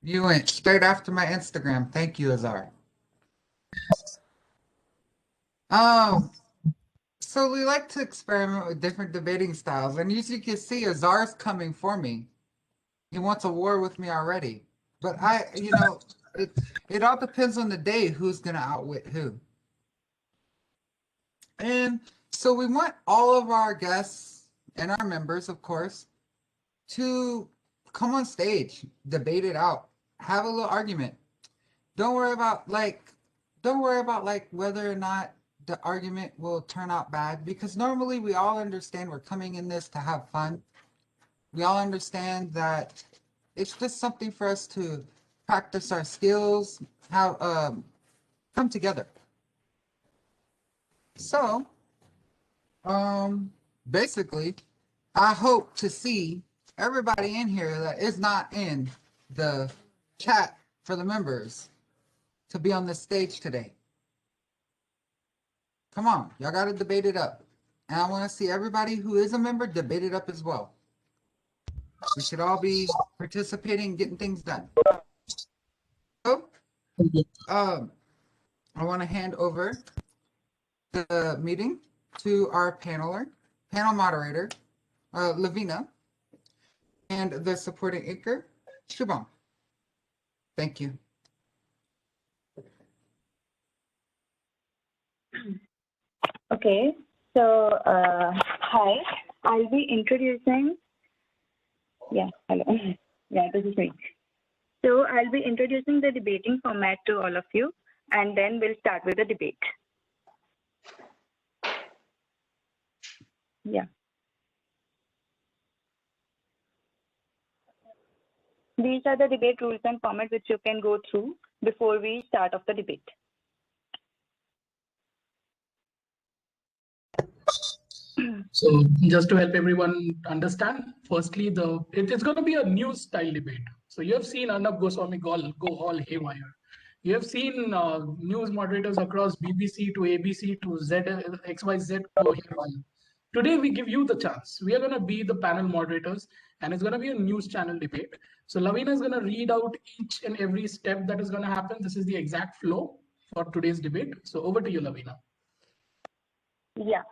You went straight after my Instagram. Thank you, Azar. Um, so we like to experiment with different debating styles, and as you can see, Azar's coming for me. He wants a war with me already. But it all depends on the day who's gonna outwit who. And so we want all of our guests and our members, of course, to come on stage, debate it out, have a little argument. Don't worry about like whether or not the argument will turn out bad because normally we all understand we're coming in this to have fun. We all understand that it's just something for us to practice our skills, how come together. So, um basically, I hope to see everybody in here that is not in the chat for the members to be on this stage today. Come on, y'all got to debate it up. And I want to see everybody who is a member debate it up as well. We should all be participating, getting things done. So, I want to hand over the meeting to our panel moderator, Lavina, and the supporting anchor, Shubham. Thank you. Okay, so hi, I'll be introducing, hello, this is me. So I'll be introducing the debating format to all of you, and then we'll start with the debate. Yeah. These are the debate rules and format which you can go through before we start off the debate. So just to help everyone understand, firstly, it's going to be a news style debate. So you have seen Arnab Goswami go all haywire. You have seen news moderators across BBC to ABC to XYZ go haywire. Today we give you the chance. We are going to be the panel moderators, and it's going to be a news channel debate. So Lavina is going to read out each and every step that is going to happen. This is the exact flow for today's debate. So over to you, Lavina. Yeah.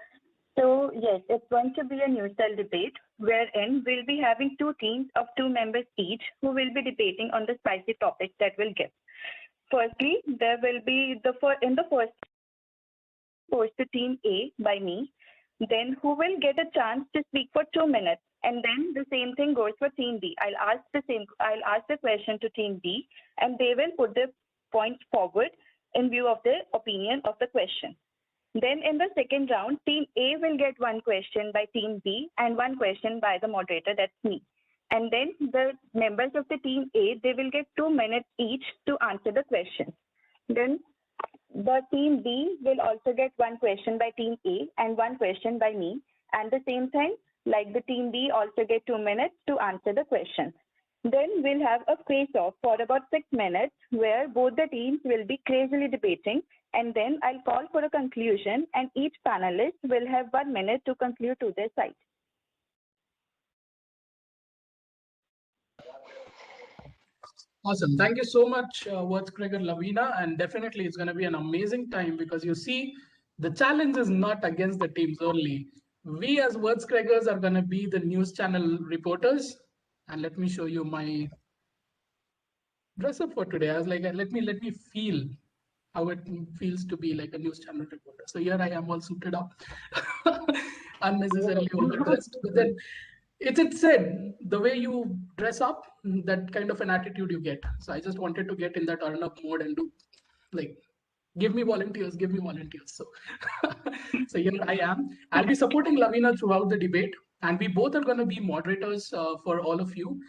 So yes, it's going to be a news style debate wherein we'll be having two teams of 2 members each who will be debating on the spicy topics that we'll give. Firstly, there will be in the first goes to team A by me, then who will get a chance to speak for 2 minutes, and then the same thing goes for team B. I'll ask the question to team B, and they will put their points forward in view of their opinion of the question. Then in the second round, team A will get 1 question by team B and 1 question by the moderator, that's me. And then the members of the team A, they will get 2 minutes each to answer the question. Then the team B will also get 1 question by team A and 1 question by me. And the same thing, like the team B also get 2 minutes to answer the question. Then we'll have a face-off for about 6 minutes where both the teams will be crazily debating, and then I'll call for a conclusion and each panelist will have 1 minute to conclude to their side. Awesome. Thank you so much, Wurzkreger Lavina. And definitely it's going to be an amazing time because you see, the challenge is not against the teams only. We as Wurzkregers are going to be the news channel reporters. And let me show you my dress up for today. I was like, let me feel how it feels to be like a news channel reporter. So here I am all suited up, unnecessarily overdressed. But then it's said, the way you dress up, that kind of an attitude you get. So I just wanted to get in that Arnab mode and do like, give me volunteers. So, so here I am. I'll be supporting Lavina throughout the debate, and we both are going to be moderators for all of you.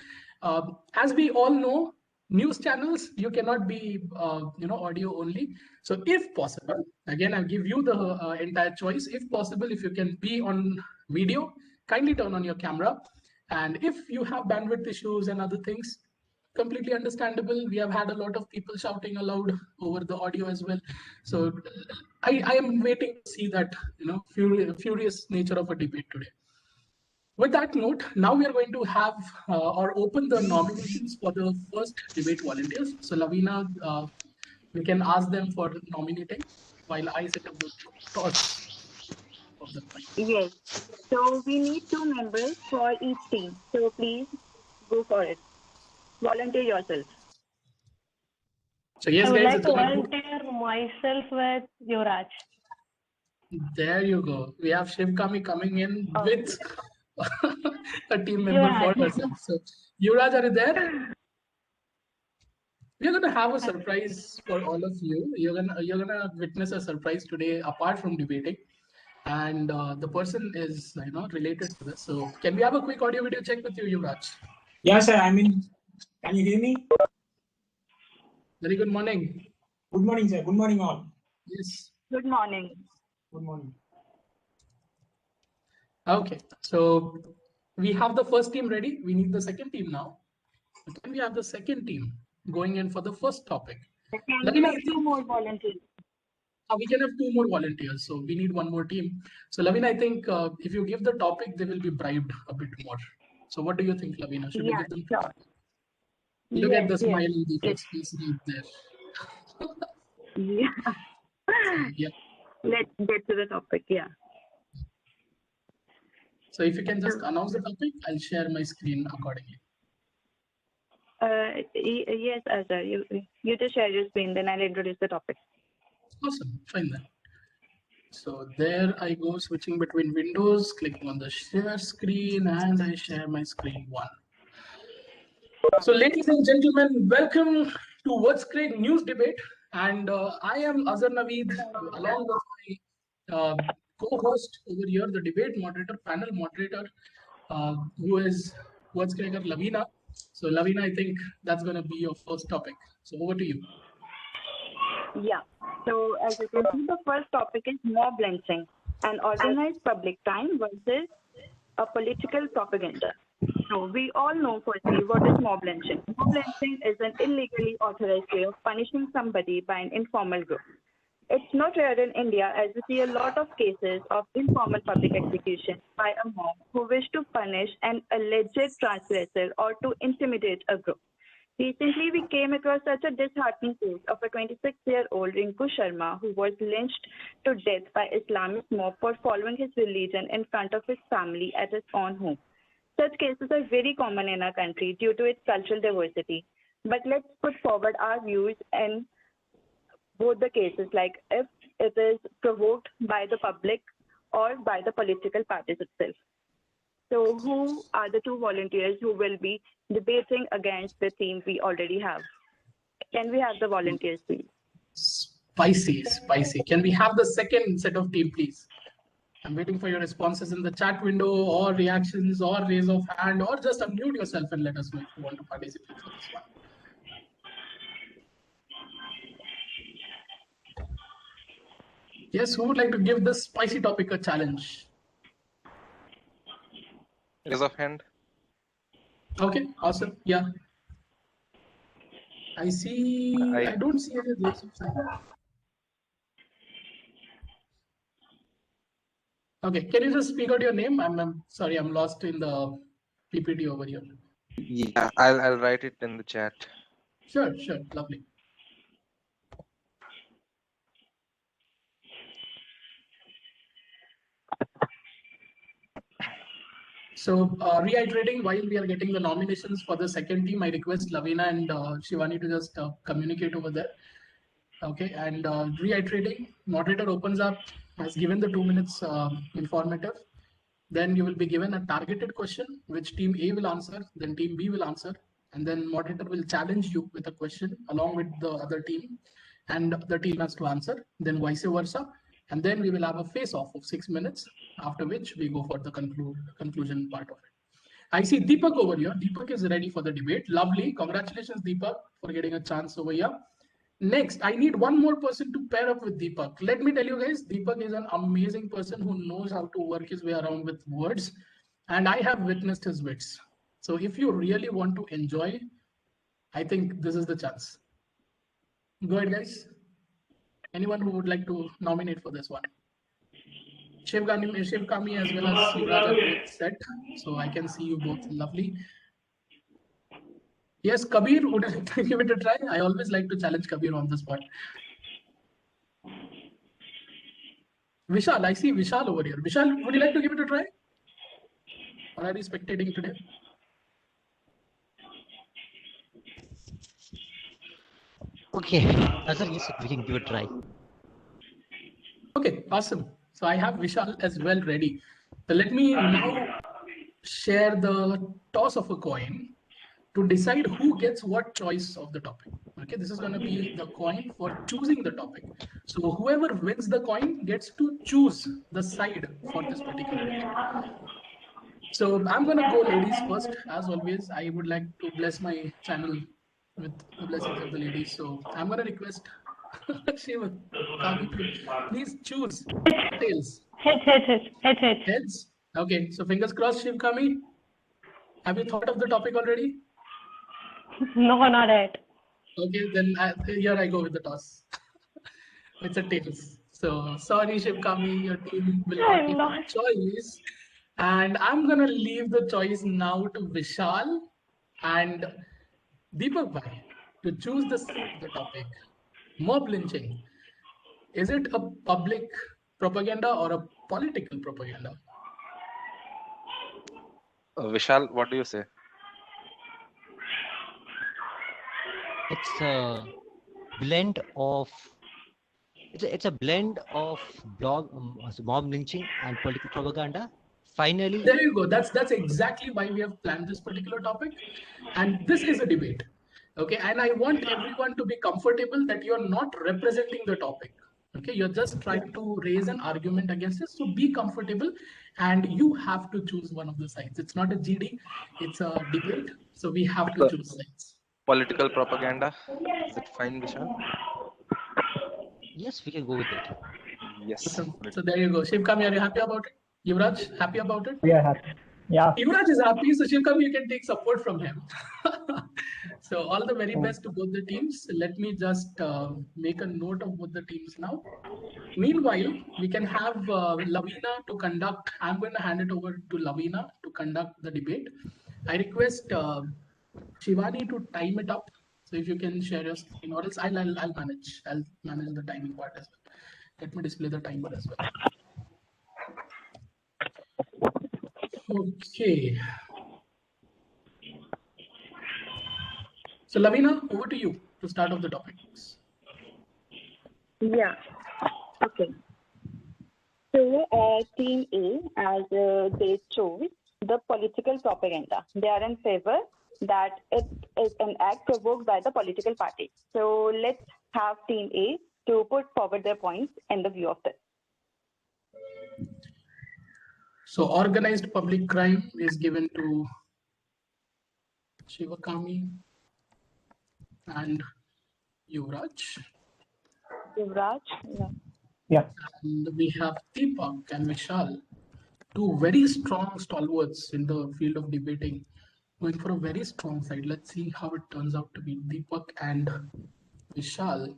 As we all know, news channels, you cannot be audio only. So if possible, again, I'll give you the entire choice. If possible, if you can be on video, kindly turn on your camera. And if you have bandwidth issues and other things, completely understandable. We have had a lot of people shouting aloud over the audio as well. So I am waiting to see that furious nature of a debate today. With that note, now we are going to have or open the nominations for the first debate volunteers. So Lavina, we can ask them for nominating while I set up the toss of the coin. Yes. So we need two members for each team. So please go for it. Volunteer yourself. So yes, I would guys, like it's to gonna be. volunteer myself with Yuvraj. There you go. We have Shivkami coming in Okay. with a team member for Yuvraj. herself. So Yuvraj, are you there? We're gonna have a surprise for all of you. You're gonna witness a surprise today apart from debating. And the person is related to this. So can we have a quick audio video check with you, Yuvraj? Yeah, sir. I mean, can you hear me? Very good morning. Good morning, sir. Good morning, all. Yes. Good morning. Good morning. Okay. So we have the first team ready. We need the second team now. Can we have the second team going in for the first topic? Can we Lavina, have two more volunteers? we can have two more volunteers, so we need one more team. So Lavina, I think if you give the topic, they will be bribed a bit more. So what do you think, Lavina? Should we Yeah, give them? sure. Look at the Yes, smile yes. in Deepak's Let's, face right there. yeah. Yeah. Let's get to the topic. Yeah. So if you can just announce the topic, I'll share my screen accordingly. Yes, Azhar. You just share your screen, then I'll introduce the topic. Awesome, fine then. So there I go, switching between windows, clicking on the share screen, and I share my screen one. So ladies and gentlemen, welcome to What's Great News Debate. And I am Azhar Naveed, along with my co-host over here, the debate moderator, panel moderator, who is What's Great Lavina. So Lavina, I think that's going to be your first topic. So over to you. Yeah. So as you can see, the first topic is mob lynching, an organized public crime versus a political propaganda. So we all know firstly what is mob lynching. Mob lynching is an illegally authorized way of punishing somebody by an informal group. It's not rare in India as we see a lot of cases of informal public execution by a mob who wish to punish an alleged transgressor or to intimidate a group. Recently, we came across such a disheartening case of a 26-year-old Rinku Sharma who was lynched to death by Islamist mob for following his religion in front of his family at his own home. Such cases are very common in our country due to its cultural diversity. But let's put forward our views in both the cases, like if it is provoked by the public or by the political parties itself. So who are the two volunteers who will be debating against the team we already have? Can we have the volunteers, please? Spicy, spicy. Can we have the second set of team, please? I'm waiting for your responses in the chat window or reactions or raise of hand or just unmute yourself and let us know if you want to participate for this one. Yes, who would like to give this spicy topic a challenge? Raise of hand. Okay, awesome. Yeah. I see. I don't see any raise of hand. Okay, can you just speak out your name? I'm sorry, I'm lost in the PPT over here. Yeah, I'll write it in the chat. Sure, lovely. So reiterating, while we are getting the nominations for the second team, I request Lavina and Shivani to just communicate over there. Okay, and reiterating, moderator opens up, has given the 2 minutes informative. Then you will be given a targeted question, which team A will answer, then team B will answer, and then moderator will challenge you with a question along with the other team, and the team has to answer, then vice versa. And then we will have a face-off of 6 minutes, after which we go for the conclusion part of it. I see Deepak over here. Deepak is ready for the debate. Lovely. Congratulations, Deepak, for getting a chance over here. Next, I need one more person to pair up with Deepak. Let me tell you guys, Deepak is an amazing person who knows how to work his way around with words. And I have witnessed his wits. So if you really want to enjoy, I think this is the chance. Go ahead, guys. Anyone who would like to nominate for this one? Shivkami as well as Yuvraj are both set. So I can see you both lovely. Yes, Kabir, would you like to give it a try? I always like to challenge Kabir on the spot. Vishal, I see Vishal over here. Vishal, would you like to give it a try? Or are you spectating today? Okay, Azhar, yes, we can give it a try. Okay, awesome. So I have Vishal as well ready. So let me now share the toss of a coin to decide who gets what choice of the topic. Okay, this is going to be the coin for choosing the topic. So whoever wins the coin gets to choose the side for this particular debate. So I'm going to go ladies first. As always, I would like to bless my channel with the blessings of the ladies. So I'm going to request Shiva, Kami, please choose tails. Heads. Heads? Okay, so fingers crossed, Shiv Kami. Have you thought of the topic already? No, not yet. Okay, then here I go with the toss. It's a tails. So sorry, Shiv Kami, your team will not get a choice. And I'm gonna leave the choice now to Vishal and Deepak Bhai to choose the topic. Mob lynching. Is it a public propaganda or a political propaganda? Vishal, what do you say? It's a blend of it's a blend of mob lynching and political propaganda. Finally, There you go. That's exactly why we have planned this particular topic, and this is a debate. Okay, and I want everyone to be comfortable that you're not representing the topic. Okay, you're just trying to raise an argument against it. So be comfortable, and you have to choose one of the sides. It's not a GD, it's a debate. So we have to choose sides. Political propaganda. Is it fine, Vishal? yes, we can go with it. Yes. Awesome. So there you go. Shivkami, are you happy about it? Yuvraj, happy about it? We are happy. Yeah. Yuvraj is happy, so Shivkami, you can take support from him. So all the very best to both the teams. Let me just make a note of both the teams now. Meanwhile, we can have Lavina to conduct. I'm going to hand it over to Lavina to conduct the debate. I request Shivani to time it up. So if you can share your screen, or else I'll manage. I'll manage the timing part as well. Let me display the timer as well. Okay. So Lavina, over to you to start off the topics. Yeah. Okay. So, Team A, as they chose the political propaganda. They are in favor that it is an act provoked by the political party. So, let's have Team A to put forward their points in the view of this. So, organized public crime is given to Shivakami and Yuvraj. Yuvraj? Yeah. And we have Deepak and Vishal, two very strong stalwarts in the field of debating, going for a very strong side. Let's see how it turns out to be. Deepak and Vishal.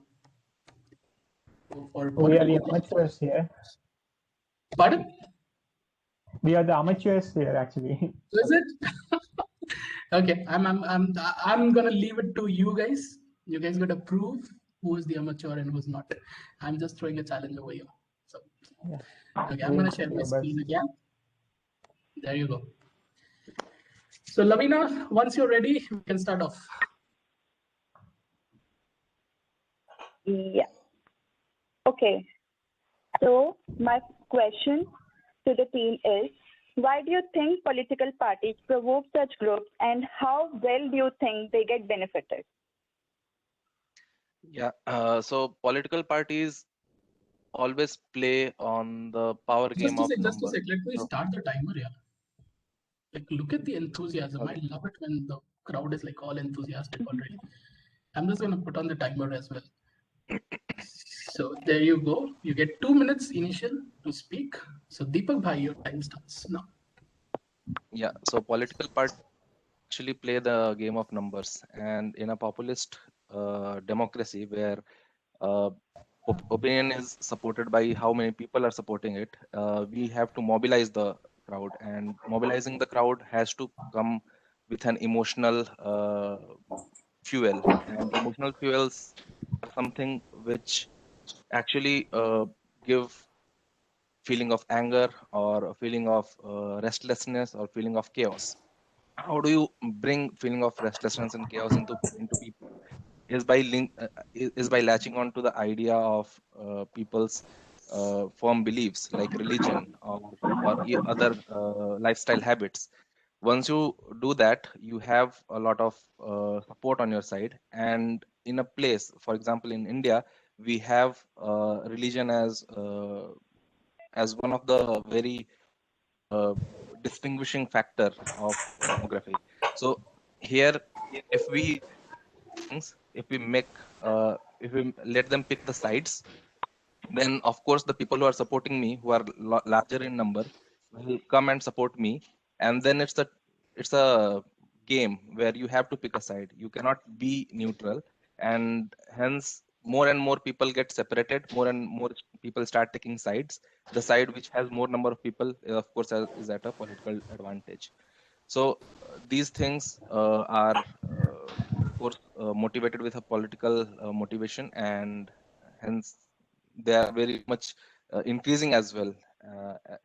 We are the amateurs here. Pardon? We are the amateurs here, actually. Is it? Okay, I'm gonna leave it to you guys. You guys gotta prove who is the amateur and who's not. I'm just throwing a challenge over here. So, Yeah. okay, I'm gonna share my screen again. There you go. So, Lavina, once you're ready, we can start off. Yeah. Okay. So, my question to the team is, why do you think political parties provoke such groups, and how well do you think they get benefited? Yeah. So political parties always play on the power game of Just a numbers. sec. Let me start the timer here. Like, look at the enthusiasm. Okay. I love it when the crowd is like all enthusiastic already. I'm just gonna put on the timer as well. So there you go. You get 2 minutes initial to speak. So Deepak Bhai, your time starts now. Yeah. So political parties actually play the game of numbers, and in a populist democracy where opinion is supported by how many people are supporting it. We have to mobilize the crowd, and mobilizing the crowd has to come with an emotional fuel. And emotional fuels are something which actually give feeling of anger or a feeling of restlessness or feeling of chaos. How do you bring feeling of restlessness and chaos into people? Is by is by latching on to the idea of people's firm beliefs like religion or other lifestyle habits. Once you do that, you have a lot of support on your side. And in a place, for example, in India, we have religion as one of the very uh, distinguishing factor of demography. So here, if we if we make if we let them pick the sides, then of course the people who are supporting me, who are larger in number, will come and support me. And then it's a game where you have to pick a side. You cannot be neutral, and hence more and more people get separated. More and more people start taking sides. The side which has more number of people, of course, is at a political advantage. So these things are, of course, motivated with a political motivation, and hence they are very much increasing as well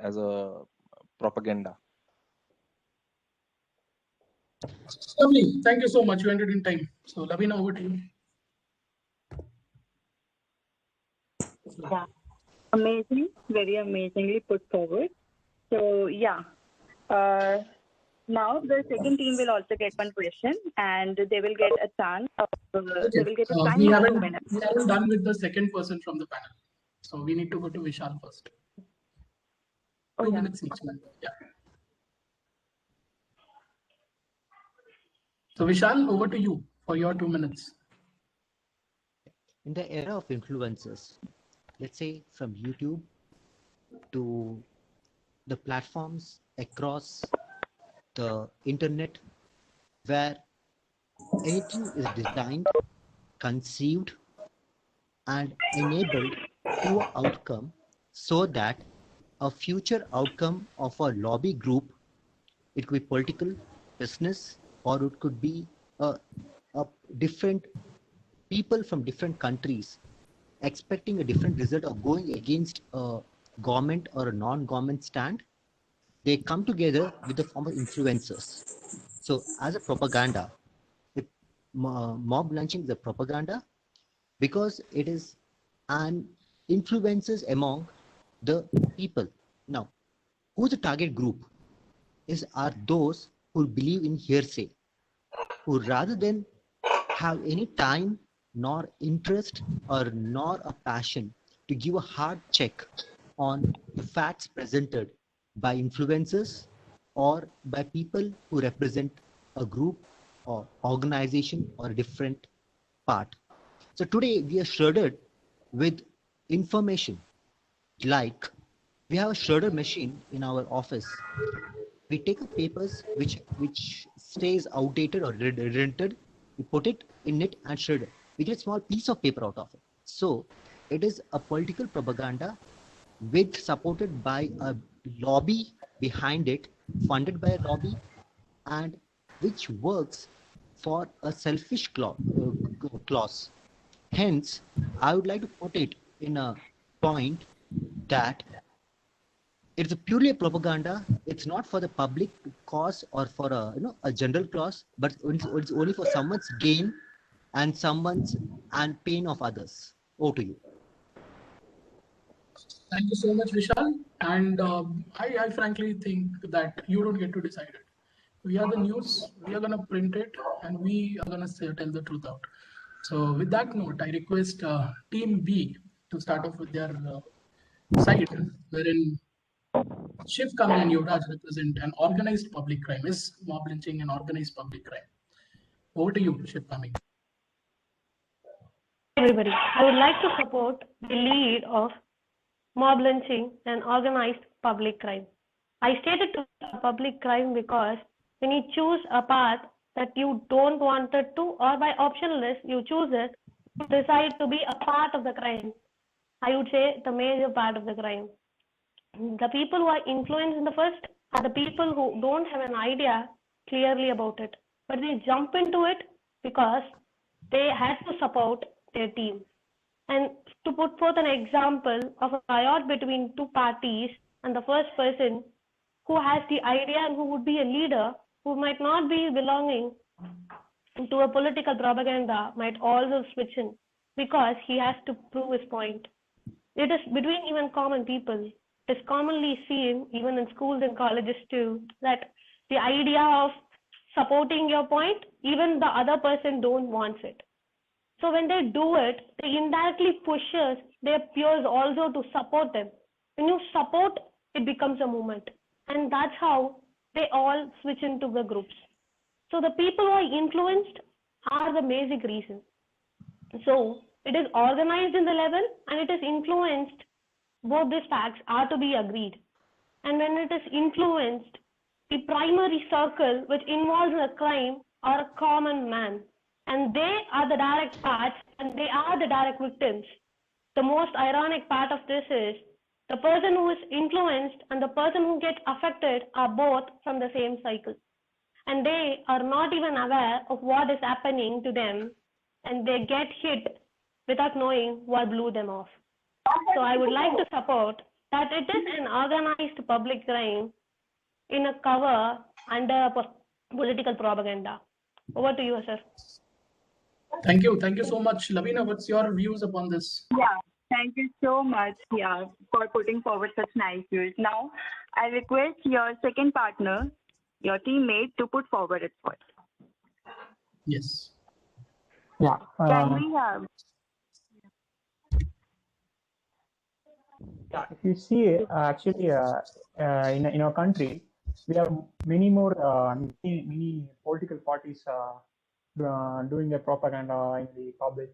as a propaganda. Lovely. Thank you so much. You ended in time. So, Lavina, over to you. Yeah, amazing, very amazingly put forward. So yeah, now the second team will also get one question, and they will get a chance. They will get a time We of 2 haven't minutes. done with the second person from the panel. So we need to go to Vishal first. Oh, 2 yeah. minutes each. Yeah. So Vishal, over to you for your 2 minutes. In the era of influencers, let's say from YouTube to the platforms across the internet, where anything is designed, conceived, and enabled to an outcome, so that a future outcome of a lobby group, it could be political, business, or it could be a different people from different countries expecting a different result or going against a government or a non-government stand, they come together with the form of influencers. So as a propaganda, mob lynching is a propaganda because it is an influences among the people. Now, who's the target group? Are those who believe in hearsay, who rather than have any time nor interest or nor a passion to give a hard check on the facts presented by influencers or by people who represent a group or organization or a different part. So today we are shredded with information, like we have a shredder machine in our office. We take up papers which stays outdated or redundant, we put it in it and shred it. We get a small piece of paper out of it. So it is a political propaganda with supported by a lobby behind it, funded by a lobby, and which works for a selfish clause. Hence, I would like to put it in a point that it's purely a propaganda. It's not for the public cause or for a general cause, but it's only for someone's gain and someone's and pain of others. Over to you. Thank you so much, Vishal. And I frankly think that you don't get to decide it. We are the news, we are going to print it, and we are going to tell the truth out. So, with that note, I request Team B to start off with their side, wherein Shiv Kami and Yuvraj represent an organized public crime. Is mob lynching an organized public crime? Over to you, Shiv Kami. Everybody, I would like to support the lead of mob lynching and organized public crime. I stated to be a public crime because when you choose a path that you don't want it to, or by optional list you choose it, you decide to be a part of the crime. I would say the major part of the crime. The people who are influenced in the first are the people who don't have an idea clearly about it, but they jump into it because they had to support their team. And to put forth an example of a riot between two parties, and the first person who has the idea and who would be a leader, who might not be belonging to a political propaganda, might also switch in because he has to prove his point. It is between even common people. It is commonly seen, even in schools and colleges too, that the idea of supporting your point, even the other person don't want it. So when they do it, they indirectly pushes their peers also to support them. When you support, it becomes a movement. And that's how they all switch into the groups. So the people who are influenced are the basic reason. So it is organized in the level and it is influenced. Both these facts are to be agreed. And when it is influenced, the primary circle which involves a crime are a common man. And they are the direct parts and they are the direct victims. The most ironic part of this is the person who is influenced and the person who gets affected are both from the same cycle. And they are not even aware of what is happening to them, and they get hit without knowing what blew them off. So I would like to support that it is an organized public crime in a cover under political propaganda. Over to you, sir. Thank you. Thank you so much. Lavina, what's your views upon this? Yeah, thank you so much, for putting forward such nice views. Now, I request your second partner, your teammate, to put forward its point. Yes. Yeah. Can we have? Yeah, if you see, actually, in our country, we have many more many political parties doing their propaganda in the public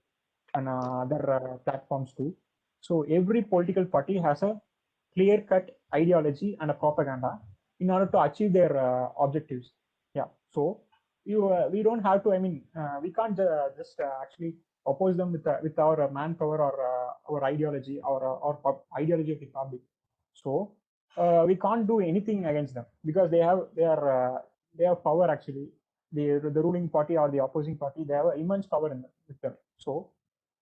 and other platforms too. So every political party has a clear-cut ideology and a propaganda in order to achieve their objectives. Yeah. So we don't have to. I mean, we can't just actually oppose them with our manpower or our ideology or ideology of the public. So we can't do anything against them because they have power actually. The ruling party or the opposing party, they have immense power with them. So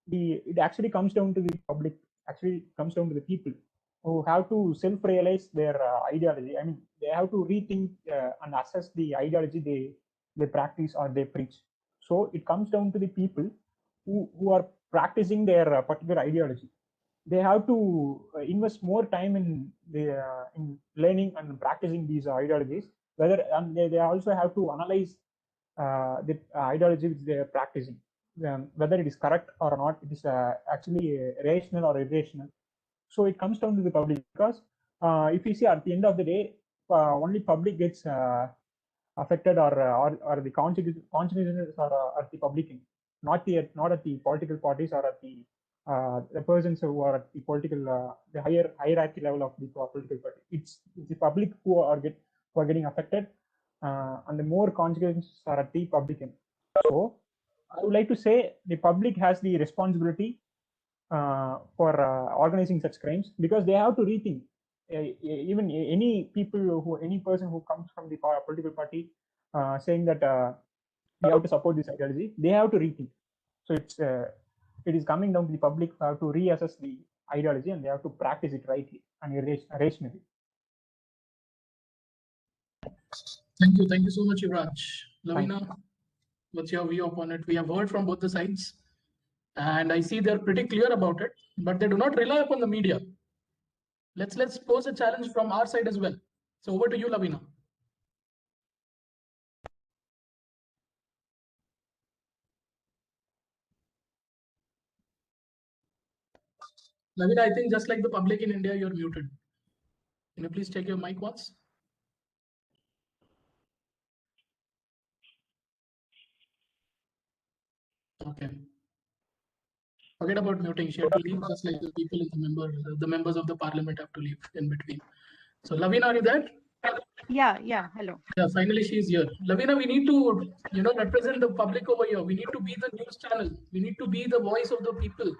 it actually comes down to the public. Actually, comes down to the people who have to self-realize their ideology. I mean, they have to rethink and assess the ideology they practice or they preach. So it comes down to the people who are practicing their particular ideology. They have to invest more time in learning and practicing these ideologies. And they also have to analyze the ideology which they are practicing, whether it is correct or not. It is actually rational or irrational. So it comes down to the public because if you see at the end of the day, only public gets affected or the consequences are at the public end, not at the political parties or at the persons who are at the political the higher hierarchy level of the political party. It's the public who are getting affected, and the more consequences are at the public end. So I would like to say the public has the responsibility for organizing such crimes because they have to rethink. Even any person who comes from the political party saying that we have to support this ideology, they have to rethink. So it is coming down to the public who have to reassess the ideology and they have to practice it rightly and rationally. Thank you so much, Yuvraj. Lavina, what's your view upon it? We have heard from both the sides, and I see they're pretty clear about it, but they do not rely upon the media. Let's pose a challenge from our side as well. So over to you, Lavina. Lavina, I think just like the public in India, you're muted. Can you please check your mic once? Okay. Forget about muting. She had to leave just like the people in the members of the parliament have to leave in between. So Lavina, are you there? Yeah, hello. Yeah, finally she's here. Lavina, we need to, represent the public over here. We need to be the news channel. We need to be the voice of the people.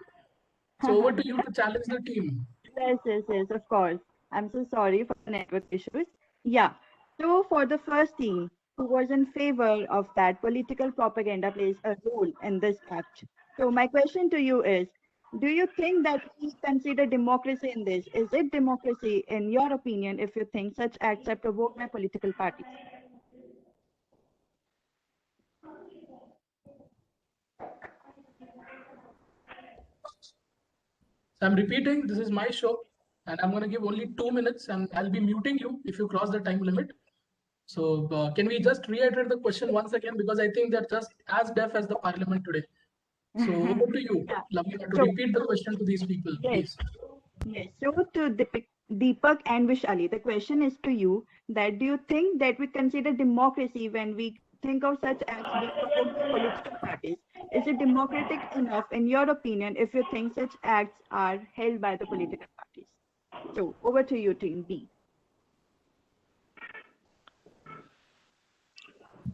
So over to you to challenge the team. Yes, of course. I'm so sorry for the network issues. Yeah. So for the first team who was in favor of that political propaganda plays a role in this act. So my question to you is, do you think that we consider democracy in this? Is it democracy in your opinion if you think such acts are provoked by political parties? So I'm repeating, this is my show, and I'm going to give only 2 minutes, and I'll be muting you if you cross the time limit. So can we just reiterate the question once again, because I think they're just as deaf as the parliament today. So over to you, Yeah. Lavina, to So repeat the question to these people, yes. please. Yes. So to Deepak and Vishali, the question is to you that do you think that we consider democracy when we think of such acts being provoked by political parties? Is it democratic enough, in your opinion, if you think such acts are held by the political parties? So over to you, Team B.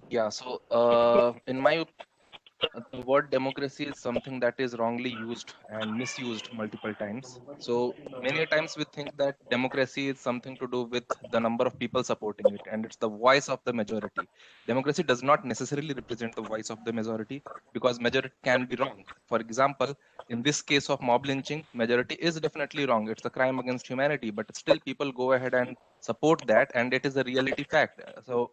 Yeah, so in my the word democracy is something that is wrongly used and misused multiple times. So many times we think that democracy is something to do with the number of people supporting it, and it's the voice of the majority. Democracy does not necessarily represent the voice of the majority, because majority can be wrong. For example, in this case of mob lynching, majority is definitely wrong. It's a crime against humanity, but still people go ahead and support that, and it is a reality fact. So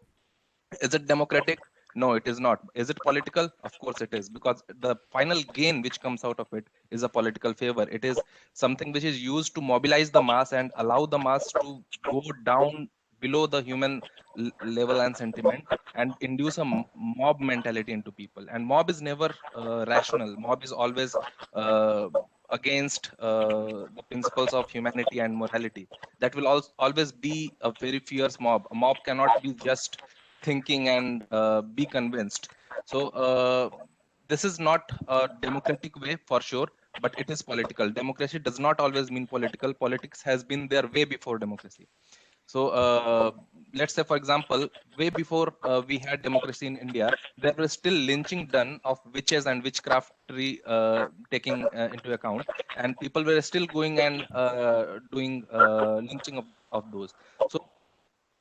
is it democratic? No, it is not. Is it political? Of course it is, because the final gain which comes out of it is a political favor. It is something which is used to mobilize the mass and allow the mass to go down below the human level and sentiment, and induce a mob mentality into people. And mob is never rational. Mob is always against the principles of humanity and morality. That will always be a very fierce mob. A mob cannot be just thinking and be convinced. So this is not a democratic way for sure, but it is political. Democracy does not always mean political. Politics has been there way before democracy. So let's say, for example, way before we had democracy in India, there was still lynching done of witches and witchcraftry taking into account, and people were still going and doing lynching of those. So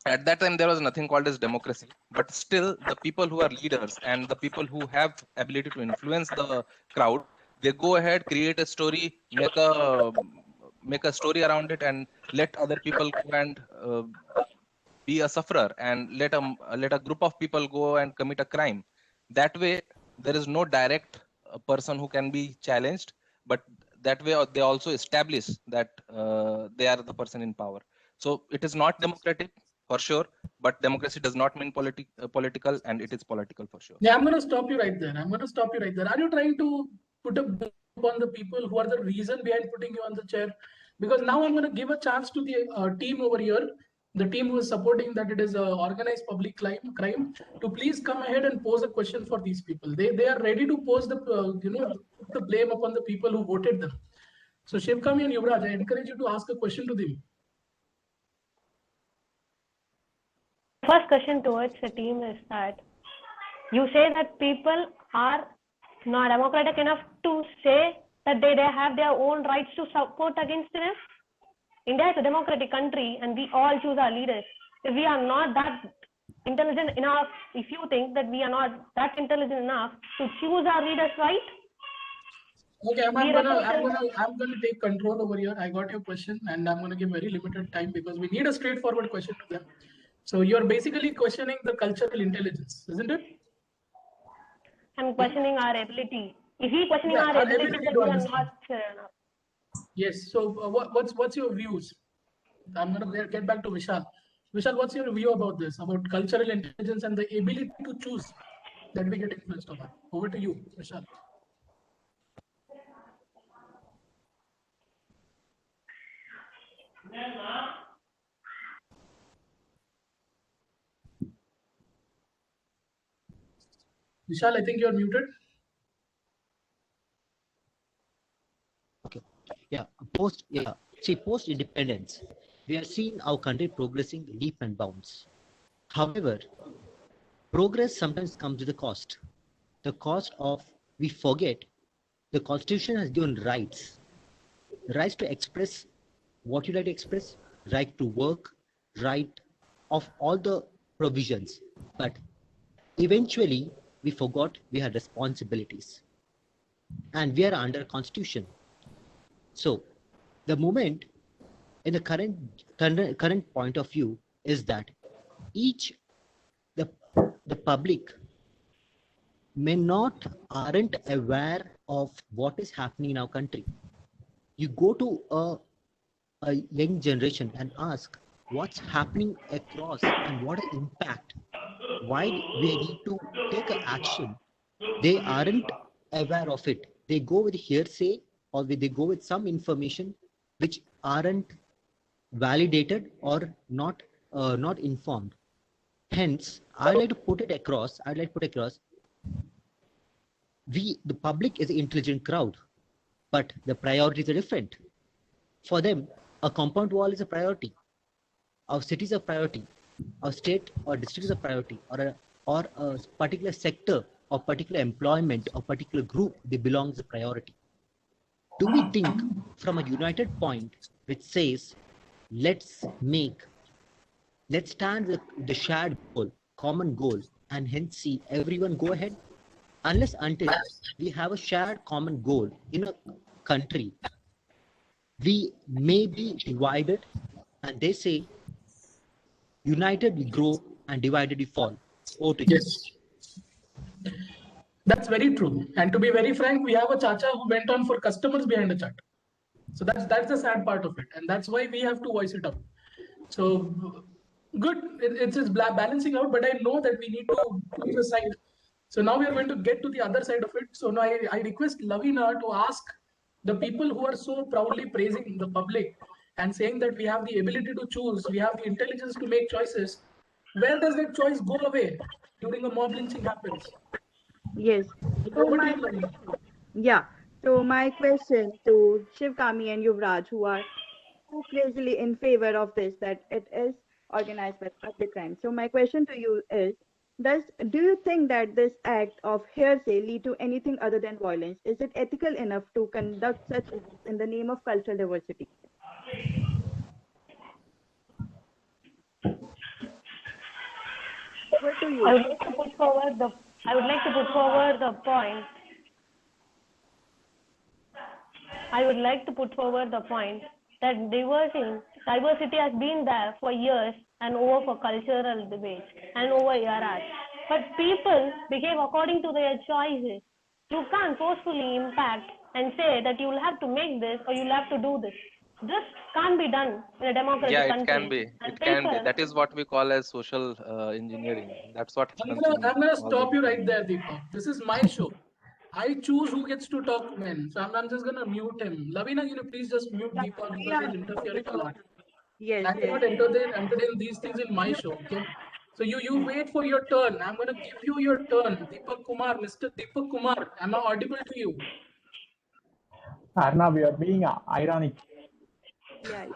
at that time there was nothing called as democracy, but still the people who are leaders and the people who have ability to influence the crowd, they go ahead, create a story, make a story around it, and let other people go and be a sufferer, and let a group of people go and commit a crime. That way there is no direct person who can be challenged, but that way they also establish that they are the person in power. So it is not democratic for sure, but democracy does not mean political, and it is political for sure. Yeah, I'm going to stop you right there. Are you trying to put a book on the people who are the reason behind putting you on the chair? Because now I'm going to give a chance to the team over here, the team who is supporting that it is organized public crime, to please come ahead and pose a question for these people. They are ready to pose the put the blame upon the people who voted them. So Shivkami and Yuvraj, I encourage you to ask a question to them. First question towards the team is that you say that people are not democratic enough to say that they have their own rights to support against this. India is a democratic country and we all choose our leaders. If we are not that intelligent enough, if you think that we are not that intelligent enough to choose our leaders right, okay, I'm gonna take control over here. I got your question, and I'm gonna give very limited time because we need a straightforward question to them. So you're basically questioning the cultural intelligence, isn't it? I'm questioning our ability. Is he questioning Yeah, our ability that to we are understand. not sure enough? Yes. So what's your views? I'm gonna get back to Vishal. Vishal, what's your view about this, about cultural intelligence and the ability to choose that we get influenced over? Over to you, Vishal. Vishal, I think you're muted. Okay. Post independence, we are seeing our country progressing leap and bounds. However, progress sometimes comes with a cost. The cost of we forget the constitution has given rights rights to express what you like to express, right to work, right of all the provisions. But eventually, we forgot we had responsibilities, and we are under constitution. So, the moment in the current point of view is that each the public may not aren't aware of what is happening in our country. You go to a young generation and ask what's happening across and what the impact, why we need to take an action. They aren't aware of it. They go with hearsay, or they go with some information which aren't validated or not informed. Hence, I'd like to put across, the public is an intelligent crowd, but the priorities are different. For them, a compound wall is a priority. Our cities are priority. Our state or district is a priority, or a particular sector or particular employment or particular group they belong is a priority. Do we think from a united point which says, let's stand with the shared goal, common goal, and hence see everyone go ahead? Unless until we have a shared common goal in a country, we may be divided, and they say, united we grow and divided we fall. Yes. That's very true. And to be very frank, we have a chacha who went on for customers behind a chat. So that's the sad part of it. And that's why we have to voice it up. So good, it's just balancing out, but I know that we need to choose a side. So now we are going to get to the other side of it. So now I request Lavina to ask the people who are so proudly praising the public and saying that we have the ability to choose, we have the intelligence to make choices. Where does that choice go away during a mob lynching happens? Yes. Over to you, Lavina. Yeah. So my question to Shivkami and Yuvraj, who are so crazily in favor of this, that it is organized by public crime. So my question to you is, do you think that this act of hearsay lead to anything other than violence? Is it ethical enough to conduct such events in the name of cultural diversity? Over to you. I would like to put forward the point. I would like to put forward the point that diversity has been there for years and over for cultural debates and over eras. But people behave according to their choices. You can't forcefully impact and say that you will have to make this or you'll have to do this. This can't be done in a democratic Yeah, country. it can be. It can be. That is what we call as social engineering. That's what happens. I'm gonna stop you right there, Deepak. This is my show. I choose who gets to talk, man. So I'm just gonna mute him. Lavina, you know, please just mute Deepak because he's interfering a lot. Yes. I cannot entertain these things in my show. Okay. So you wait for your turn. I'm gonna give you your turn. Deepak Kumar, Mr. Deepak Kumar. Am I audible to you? Arnab, you are being ironic. Yeah.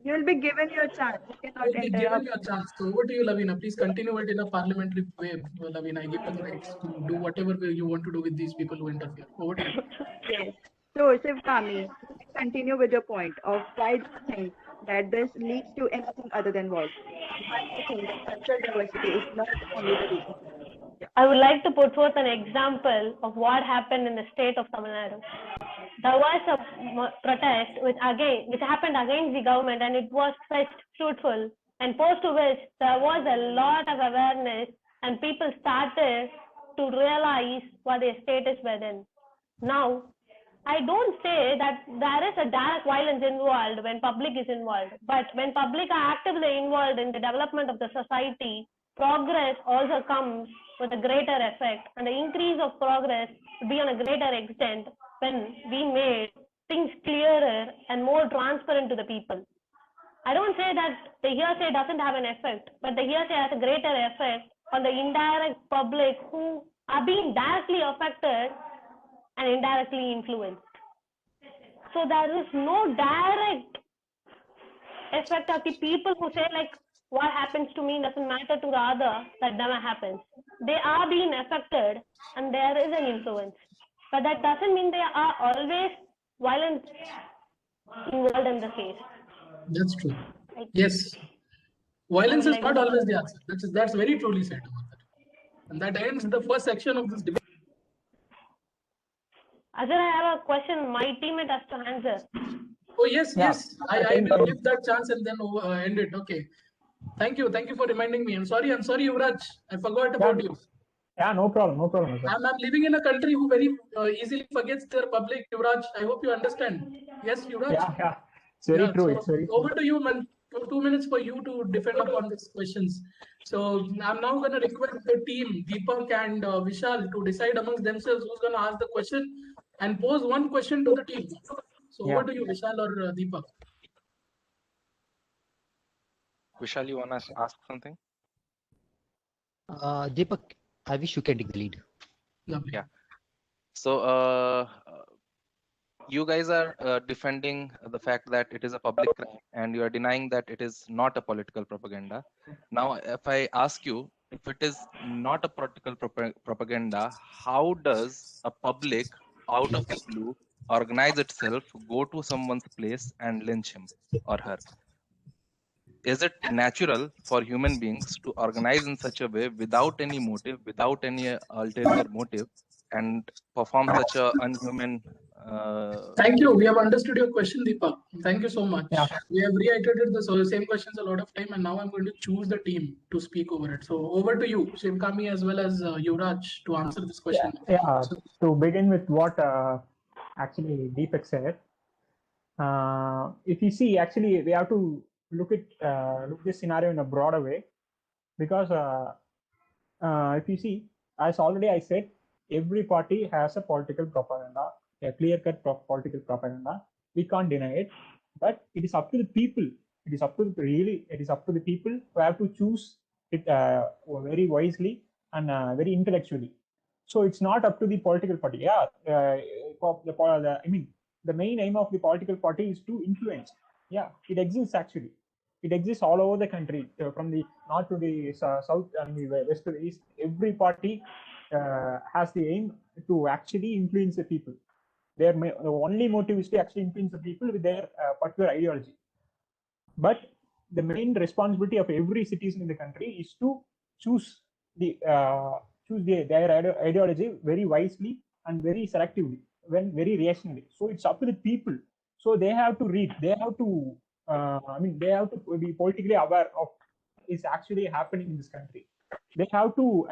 You'll be given your chance. You cannot You'll be given interrupt. your chance. So over to you, Lavina. Please continue it in a parliamentary way. Lavina, I give you the rights to do whatever you want to do with these people who interfere. Over to you. Yes. So, Shivkami, continue with your point of why do you think that this leads to anything other than violence? Why do you think that cultural diversity is not only the reason? I would like to put forth an example of what happened in the state of Tamil Nadu. There was a protest which happened against the government, and it was fetched fruitful. And post to which there was a lot of awareness, and people started to realize what their status were in. Now, I don't say that there is a direct violence involved when public is involved, but when public are actively involved in the development of the society, progress also comes with a greater effect, and the increase of progress will be on a greater extent when we made things clearer and more transparent to the people. I don't say that the hearsay doesn't have an effect, but the hearsay has a greater effect on the indirect public who are being directly affected and indirectly influenced. So there is no direct effect of the people who say like, what happens to me doesn't matter to the other, that never happens. They are being affected and there is an influence. But that doesn't mean they are always violent involved in the case. That's true. Like, Yes. Violence I is would not like to always the know. answer. That's very truly said over there. And that ends the first section of this debate. Ajay, I have a question. My teammate has to answer. Oh, yes, Yeah. yes. I Same, will same. give that chance and then end it. Okay. Thank you. Thank you for reminding me. I'm sorry, Yuvraj. I forgot about you. Yeah, no problem, no problem. Sir. I'm living in a country who very easily forgets their public, Yuvraj. I hope you understand. Yes, Yuvraj? Yeah. It's very true. So It's very true. over to you, man. 2 minutes for you to defend upon these questions. So I'm now going to request the team, Deepak and Vishal, to decide amongst themselves who's going to ask the question and pose one question to the team. So Yeah. over to you, Vishal or Deepak. Vishal, you wanna ask something? Deepak, I wish you can take the lead. Lovely. Yeah. So you guys are defending the fact that it is a public crime, and you are denying that it is not a political propaganda. Now, if I ask you, if it is not a political propaganda, how does a public, out of the blue, organize itself, go to someone's place and lynch him or her? Is it natural for human beings to organize in such a way without any motive, without any ulterior motive, and perform such a unhuman? Thank you. We have understood your question, Deepak. Thank you so much. Yeah. We have reiterated the same questions a lot of time, and now I'm going to choose the team to speak over it. So over to you, Shivkami, as well as Yuvraj, to answer this question. Yeah. To begin with what actually Deepak said, if you see, actually, we have to look this scenario in a broader way, because if you see, as already I said, every party has a political propaganda, a clear-cut political propaganda. We can't deny it, but it is up to the people. It is up to the people who have to choose it very wisely and very intellectually. So it's not up to the political party. Yeah, the main aim of the political party is to influence. Yeah, it exists actually. It exists all over the country, from the north to the south and the west to the east. Every party has the aim to actually influence the people. The only motive is to actually influence the people with their particular ideology. But the main responsibility of every citizen in the country is to choose their ideology very wisely and very selectively, very rationally. So it's up to the people. So they have to read. They have to. They have to be politically aware of what is actually happening in this country. They have to.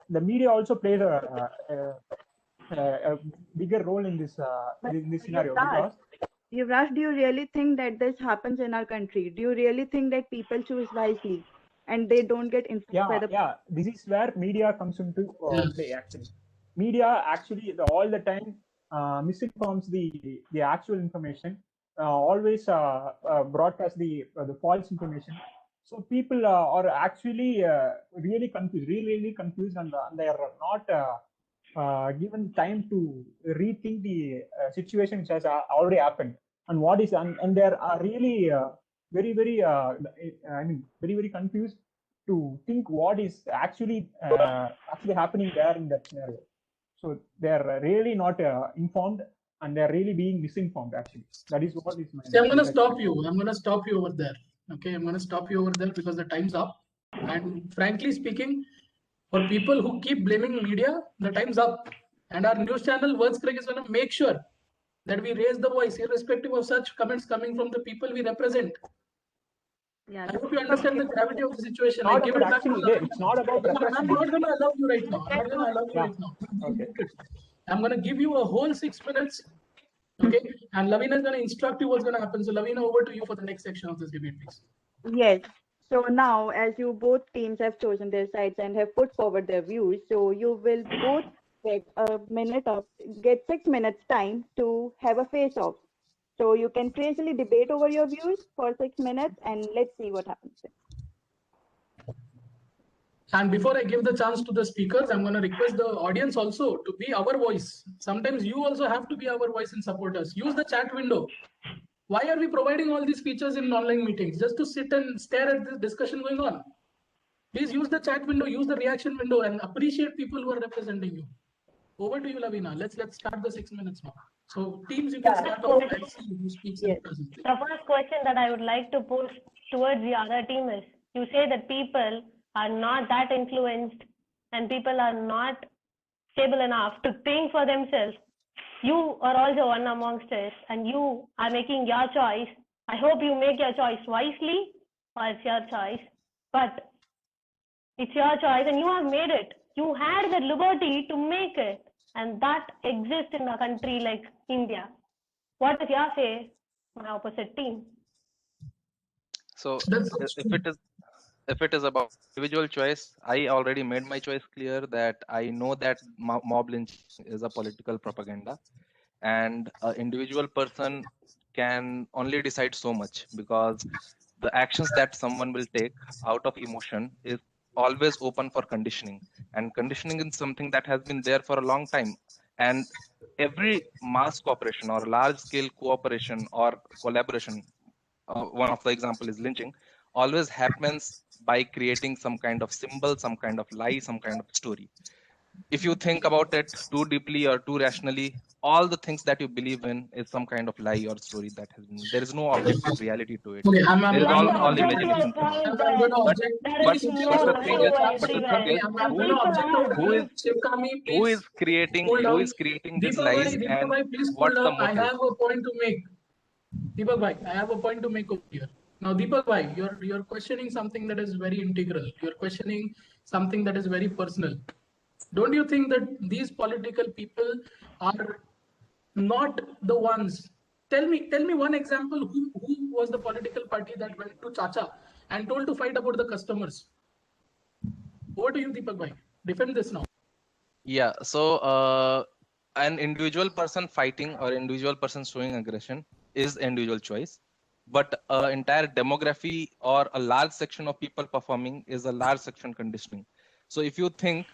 The media also plays a bigger role in this scenario, because Yuvraj, do you really think that this happens in our country? Do you really think that people choose wisely and they don't get influenced by the? Yeah, this is where media comes into play. Actually, media actually all the time misinforms the actual information. Always broadcast the false information. So people are actually really confused, and they are not given time to rethink the situation which has already happened, and what is and they are really very confused to think what is actually happening there in that scenario. So they are really not informed, and they are really being misinformed. Actually, that is what is my. See, I'm going to stop you. I'm going to stop you over there. Okay, I'm going to stop you over there because the time's up. And frankly speaking, for people who keep blaming media, the time's up. And our news channel, Words Craig, is going to make sure that we raise the voice, irrespective of such comments coming from the people we represent. Yeah, I hope you understand the gravity of the situation. It's not about I'm not going to allow you right now. I'm not going to allow you right now. Okay. I'm going to give you a whole 6 minutes. Okay. And Lavina is going to instruct you what's going to happen. So Lavina, over to you for the next section of this debate, please. Yes. So now, as you both teams have chosen their sides and have put forward their views, so you will both get 6 minutes time to have a face-off. So you can crazily debate over your views for 6 minutes, and let's see what happens. And before I give the chance to the speakers, I'm going to request the audience also to be our voice. Sometimes you also have to be our voice and support us. Use the chat window. Why are we providing all these features in online meetings? Just to sit and stare at this discussion going on. Please use the chat window, use the reaction window, and appreciate people who are representing you. Over to you, Lavina. Let's start the 6 minutes now. So teams, you can Yeah. start off. Let's see who speaks in Yes. present. The first question that I would like to pose towards the other team is, you say that people are not that influenced and people are not stable enough to think for themselves. You are also one amongst us and you are making your choice. I hope you make your choice wisely, or it's your choice. But it's your choice and you have made it. You had the liberty to make it. And that exists in a country like India. What does your say, my opposite team? So That's if it is about individual choice, I already made my choice clear that I know that mob lynching is a political propaganda, and an individual person can only decide so much, because the actions that someone will take out of emotion is always open for conditioning, and conditioning is something that has been there for a long time. And every mass cooperation or large scale cooperation or collaboration, one of the example is lynching, always happens by creating some kind of symbol, some kind of lie, some kind of story. If you think about it too deeply or too rationally, all the things that you believe in is some kind of lie or story that has been. There is no objective reality to it. okay. I'm There is going to all object to imagination this. to it. I'm going to But object. There but is no but the lie thing is, everywhere. I'm who going to object to who is Shivkami, who please is creating cool down. these lies, and Deepak bhai, please cool what's the down. I motive? have a point to make. Deepak bhai, I have a point to make over here. Now, Deepak bhai, you're questioning something that is very integral. You're questioning something that is very personal. Don't you think that these political people are not the ones? Tell me one example. Who was the political party that went to Chacha and told to fight about the customers? Over to you, Deepak bhai. Defend this now. Yeah, so an individual person fighting or individual person showing aggression is individual choice, but entire demography or a large section of people performing is a large section conditioning. So if you think,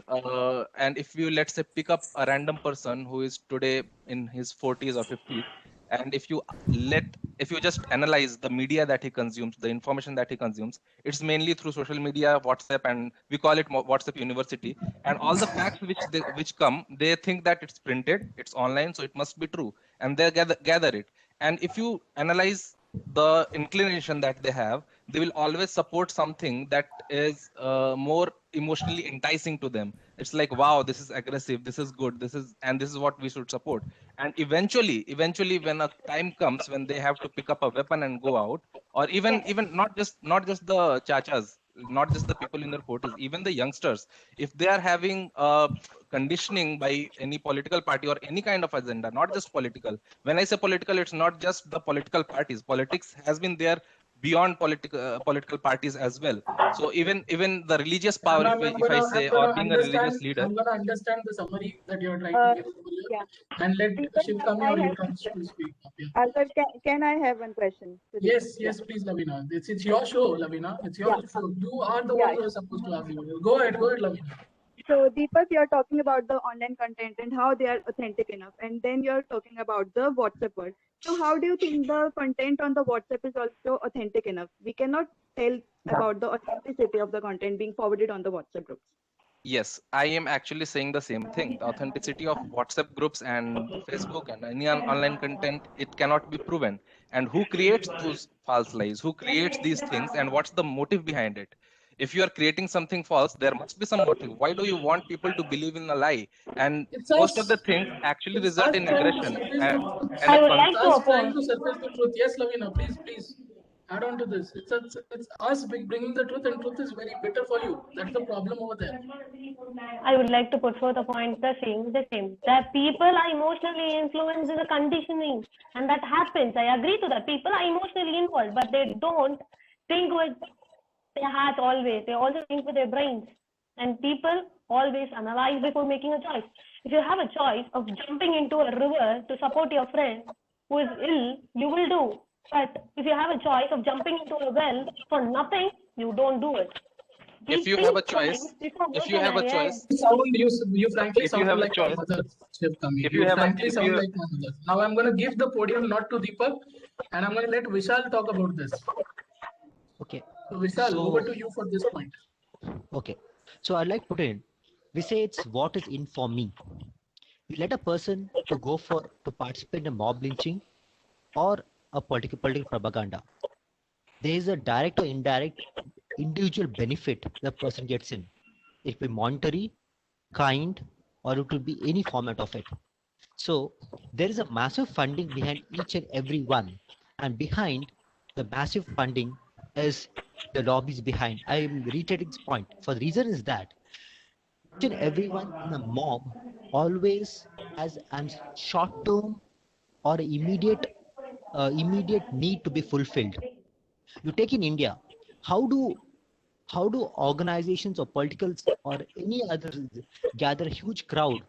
and if you, let's say, pick up a random person who is today in his 40s or 50s, and if you just analyze the media that he consumes, the information that he consumes, it's mainly through social media, WhatsApp, and we call it WhatsApp University. And all the facts which come, they think that it's printed, it's online, so it must be true, and they gather it. And if you analyze the inclination that they have, they will always support something that is more emotionally enticing to them. It's like, wow, this is aggressive, this is good, this is what we should support. And eventually when a time comes when they have to pick up a weapon and go out, or even not just the chachas, not just the people in their 40s, even the youngsters, if they are having conditioning by any political party or any kind of agenda, not just political. When I say political, it's not just the political parties. Politics has been there beyond political parties as well. So even the religious power, if I say, or being a religious leader. I'm gonna understand the summary that you're trying to give over here, Yeah. and let Deepak, Shivkami I or have Yuvraj to speak. Yeah. Although, can I have one question? to Deepak? Yes, yes, please, Lavina. It's your show, Lavina. It's your Yeah. show. You are the Yeah. one who is supposed to ask you. Go ahead, Lavina. So, Deepak, you're talking about the online content and how they are authentic enough, and then you're talking about the WhatsApp world. So, how do you think the content on the WhatsApp is also authentic enough? We cannot tell about the authenticity of the content being forwarded on the WhatsApp groups. Yes, I am actually saying the same thing. The authenticity of WhatsApp groups and Facebook and any online content, it cannot be proven. And who creates those false lies? Who creates these things, and what's the motive behind it? If you are creating something false, there must be some motive. Why do you want people to believe in a lie? And It's most of us. the things actually It's result us in trying to aggression. surface And, the truth. and I the would like to Us trying oppose. to surface the truth. Yes, Lavina, please add on to this. It's us bringing the truth, and truth is very bitter for you. That's the problem over there. I would like to put forth a point the same. That people are emotionally influenced in the conditioning, and that happens. I agree to that. People are emotionally involved, but they don't think with their heart always. They also think with their brains. And people always analyze before making a choice. If you have a choice of jumping into a river to support your friend who is ill, you will do. But if you have a choice of jumping into a well for nothing, you don't do it. if you have a choice, if you have a choice, You frankly if you sound have a like my choice, mother, Shivkami. if you have frankly if sound you like my mother. Now I'm going to give the podium not to Deepak, and I'm going to let Vishal talk about this. Okay. So Vishal, So- over to you for this point. Okay. So I'd like to put in, we say it's what is in for me. you let a person to go to participate in mob lynching or a political propaganda. There is a direct or indirect individual benefit the person gets in. It will be monetary, kind, or it will be any format of it. So there is a massive funding behind each and every one, and behind the massive funding is the lobbies behind. I am reiterating this point. For the reason is that each and everyone in a mob always has a short-term or immediate need to be fulfilled. You take in India, how do organizations or politicals or any other gather a huge crowd?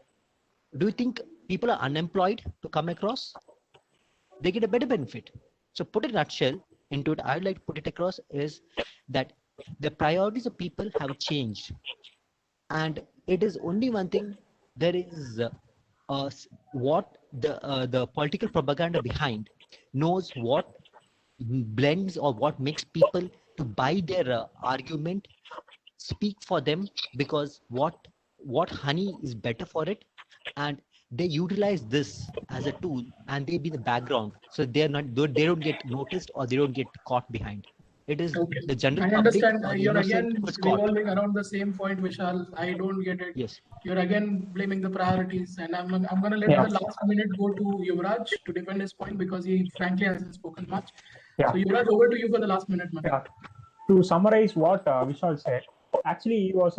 Do you think people are unemployed to come across? They get a better benefit. So put a nutshell into it, I'd like to put it across is that the priorities of people have changed. And it is only one thing, there is what the political propaganda behind knows what blends or what makes people to buy their argument, speak for them, because what honey is better for it, and they utilize this as a tool, and they be the background, so they don't get noticed or they don't get caught behind. It is Okay. the general I public understand. or the You're innocent again who's caught. revolving around the same point, Vishal. I don't get it. Yes. You're again blaming the priorities, and I'm going to let Yeah. the last minute go to Yuvraj to defend his point because he frankly hasn't spoken much. Yeah. So Yuvraj, over to you for the last minute, man. Yeah. To summarize what Vishal said, actually he was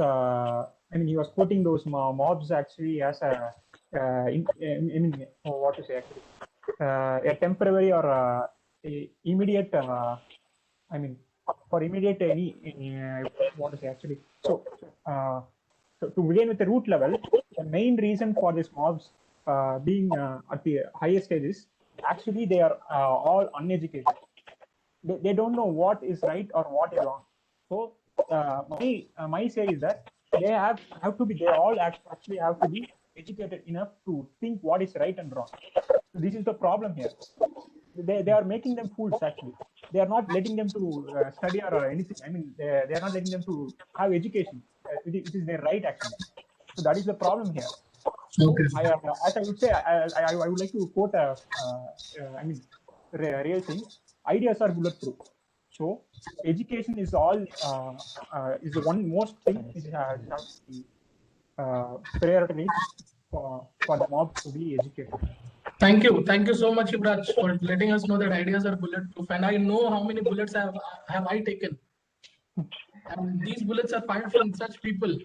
he was putting those mobs actually as what to say actually a temporary or a immediate for immediate what to say actually. So to begin with the root level, the main reason for these mobs being at the highest stages, actually they are all uneducated. They don't know what is right or what is wrong. So my say is that they have to be, they all actually have to be educated enough to think what is right and wrong. So this is the problem here. They are making them fools actually. They are not letting them to study or anything. I mean, they are not letting them to have education, which is their right actually. So that is the problem here. Okay. As I would say, I would like to quote real thing. Ideas are bulletproof. So education is all is the one most thing which has priority for the mob to be educated. Thank you so much, Yuvraj, for letting us know that ideas are bulletproof. And I know how many bullets have I taken, and these bullets are fired from such people.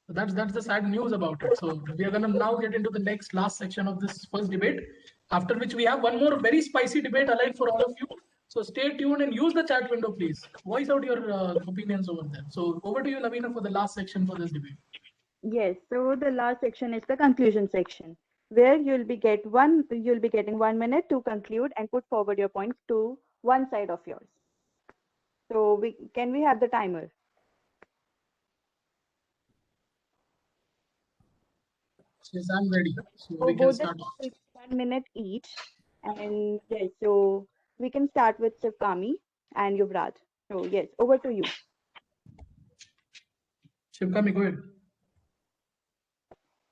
So that's the sad news about it. So we are going to now get into the last section of this first debate, after which we have one more very spicy debate aligned for all of you. So stay tuned and use the chat window, please. Voice out your opinions over there. So over to you, Lavina, for the last section for this debate. Yes, so the last section is the conclusion section, where you'll be getting 1 minute to conclude and put forward your points to one side of yours. So can we have the timer? Yes, I'm ready. So So we can both the start. sides will get 1 minute each, and yes, so we can start with Shivkami and Yuvraj. So yes, over to you. Shivkami, go ahead.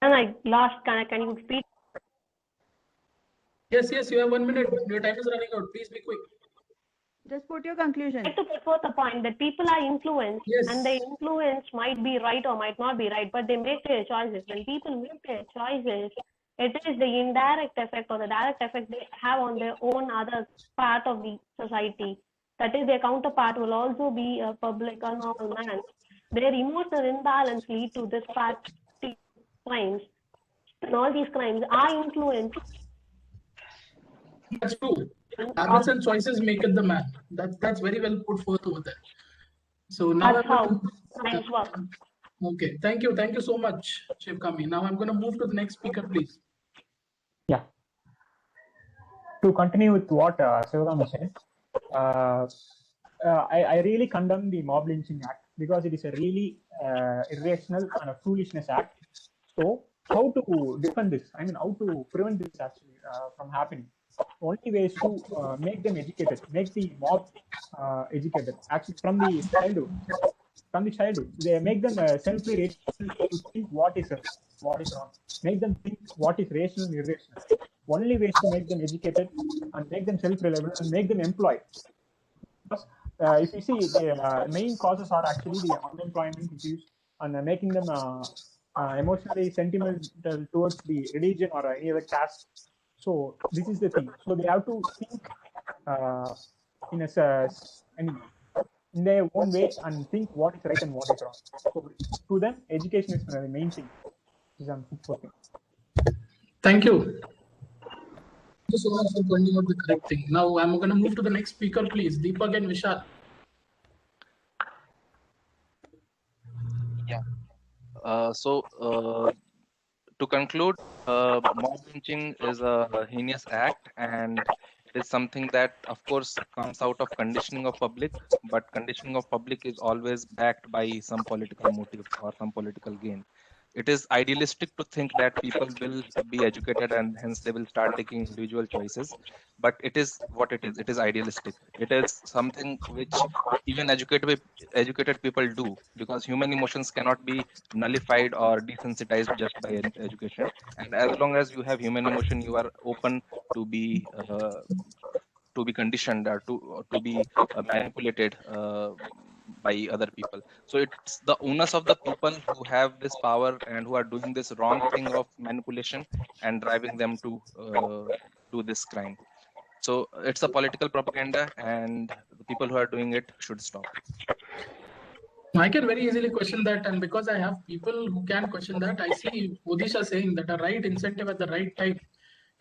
And I lost, can you speak? Yes, you have 1 minute. Your time is running out. Please be quick. Just put your conclusion. I like to put forth a point that people are influenced, Yes. and the influence might be right or might not be right, but they make their choices. When people make their choices, it is the indirect effect or the direct effect they have on their own other part of the society. That is, their counterpart will also be a public or normal man. Their emotional imbalance lead to this party crimes. And all these crimes are influenced. That's true. Habits and choices make it the man. That's very well put forth over there. So now That's how crimes work. Okay, thank you so much, Shivkami. Now I'm going to move to the next speaker, please. Yeah. To continue with what Shivkami said, I really condemn the mob lynching act because it is a really irrational and a foolishness act. So how to defend this? I mean, how to prevent this actually from happening? Only way is to make them educated, make the mob educated, actually from the childhood. from the childhood. They make them self-rational to think what is right, what is wrong. Make them think what is rational and irrational. Only ways to make them educated and make them self-reliable and make them employed. Because if you see, the main causes are actually the unemployment issues and making them emotionally sentimental towards the religion or any other caste. So this is the thing. So they have to think in their own way and think what is right and what is wrong. So to them, education is the main thing. Thank you. Thank you so much for pointing out the correct thing. Now I'm going to move to the next speaker, please. Deepak and Vishal. Yeah. To conclude, mob lynching is a heinous act, and it is something that, of course, comes out of conditioning of public, but conditioning of public is always backed by some political motive or some political gain. It is idealistic to think that people will be educated and hence they will start taking individual choices, but it is what it is. It is idealistic. It is something which even educated people do, because human emotions cannot be nullified or desensitized just by education. And as long as you have human emotion, you are open to be conditioned or to be manipulated by other people. So it's the onus of the people who have this power and who are doing this wrong thing of manipulation and driving them to do this crime. So it's a political propaganda, and the people who are doing it should stop. I can very easily question that, and because I have people who can question that, I see Odisha saying that a right incentive at the right time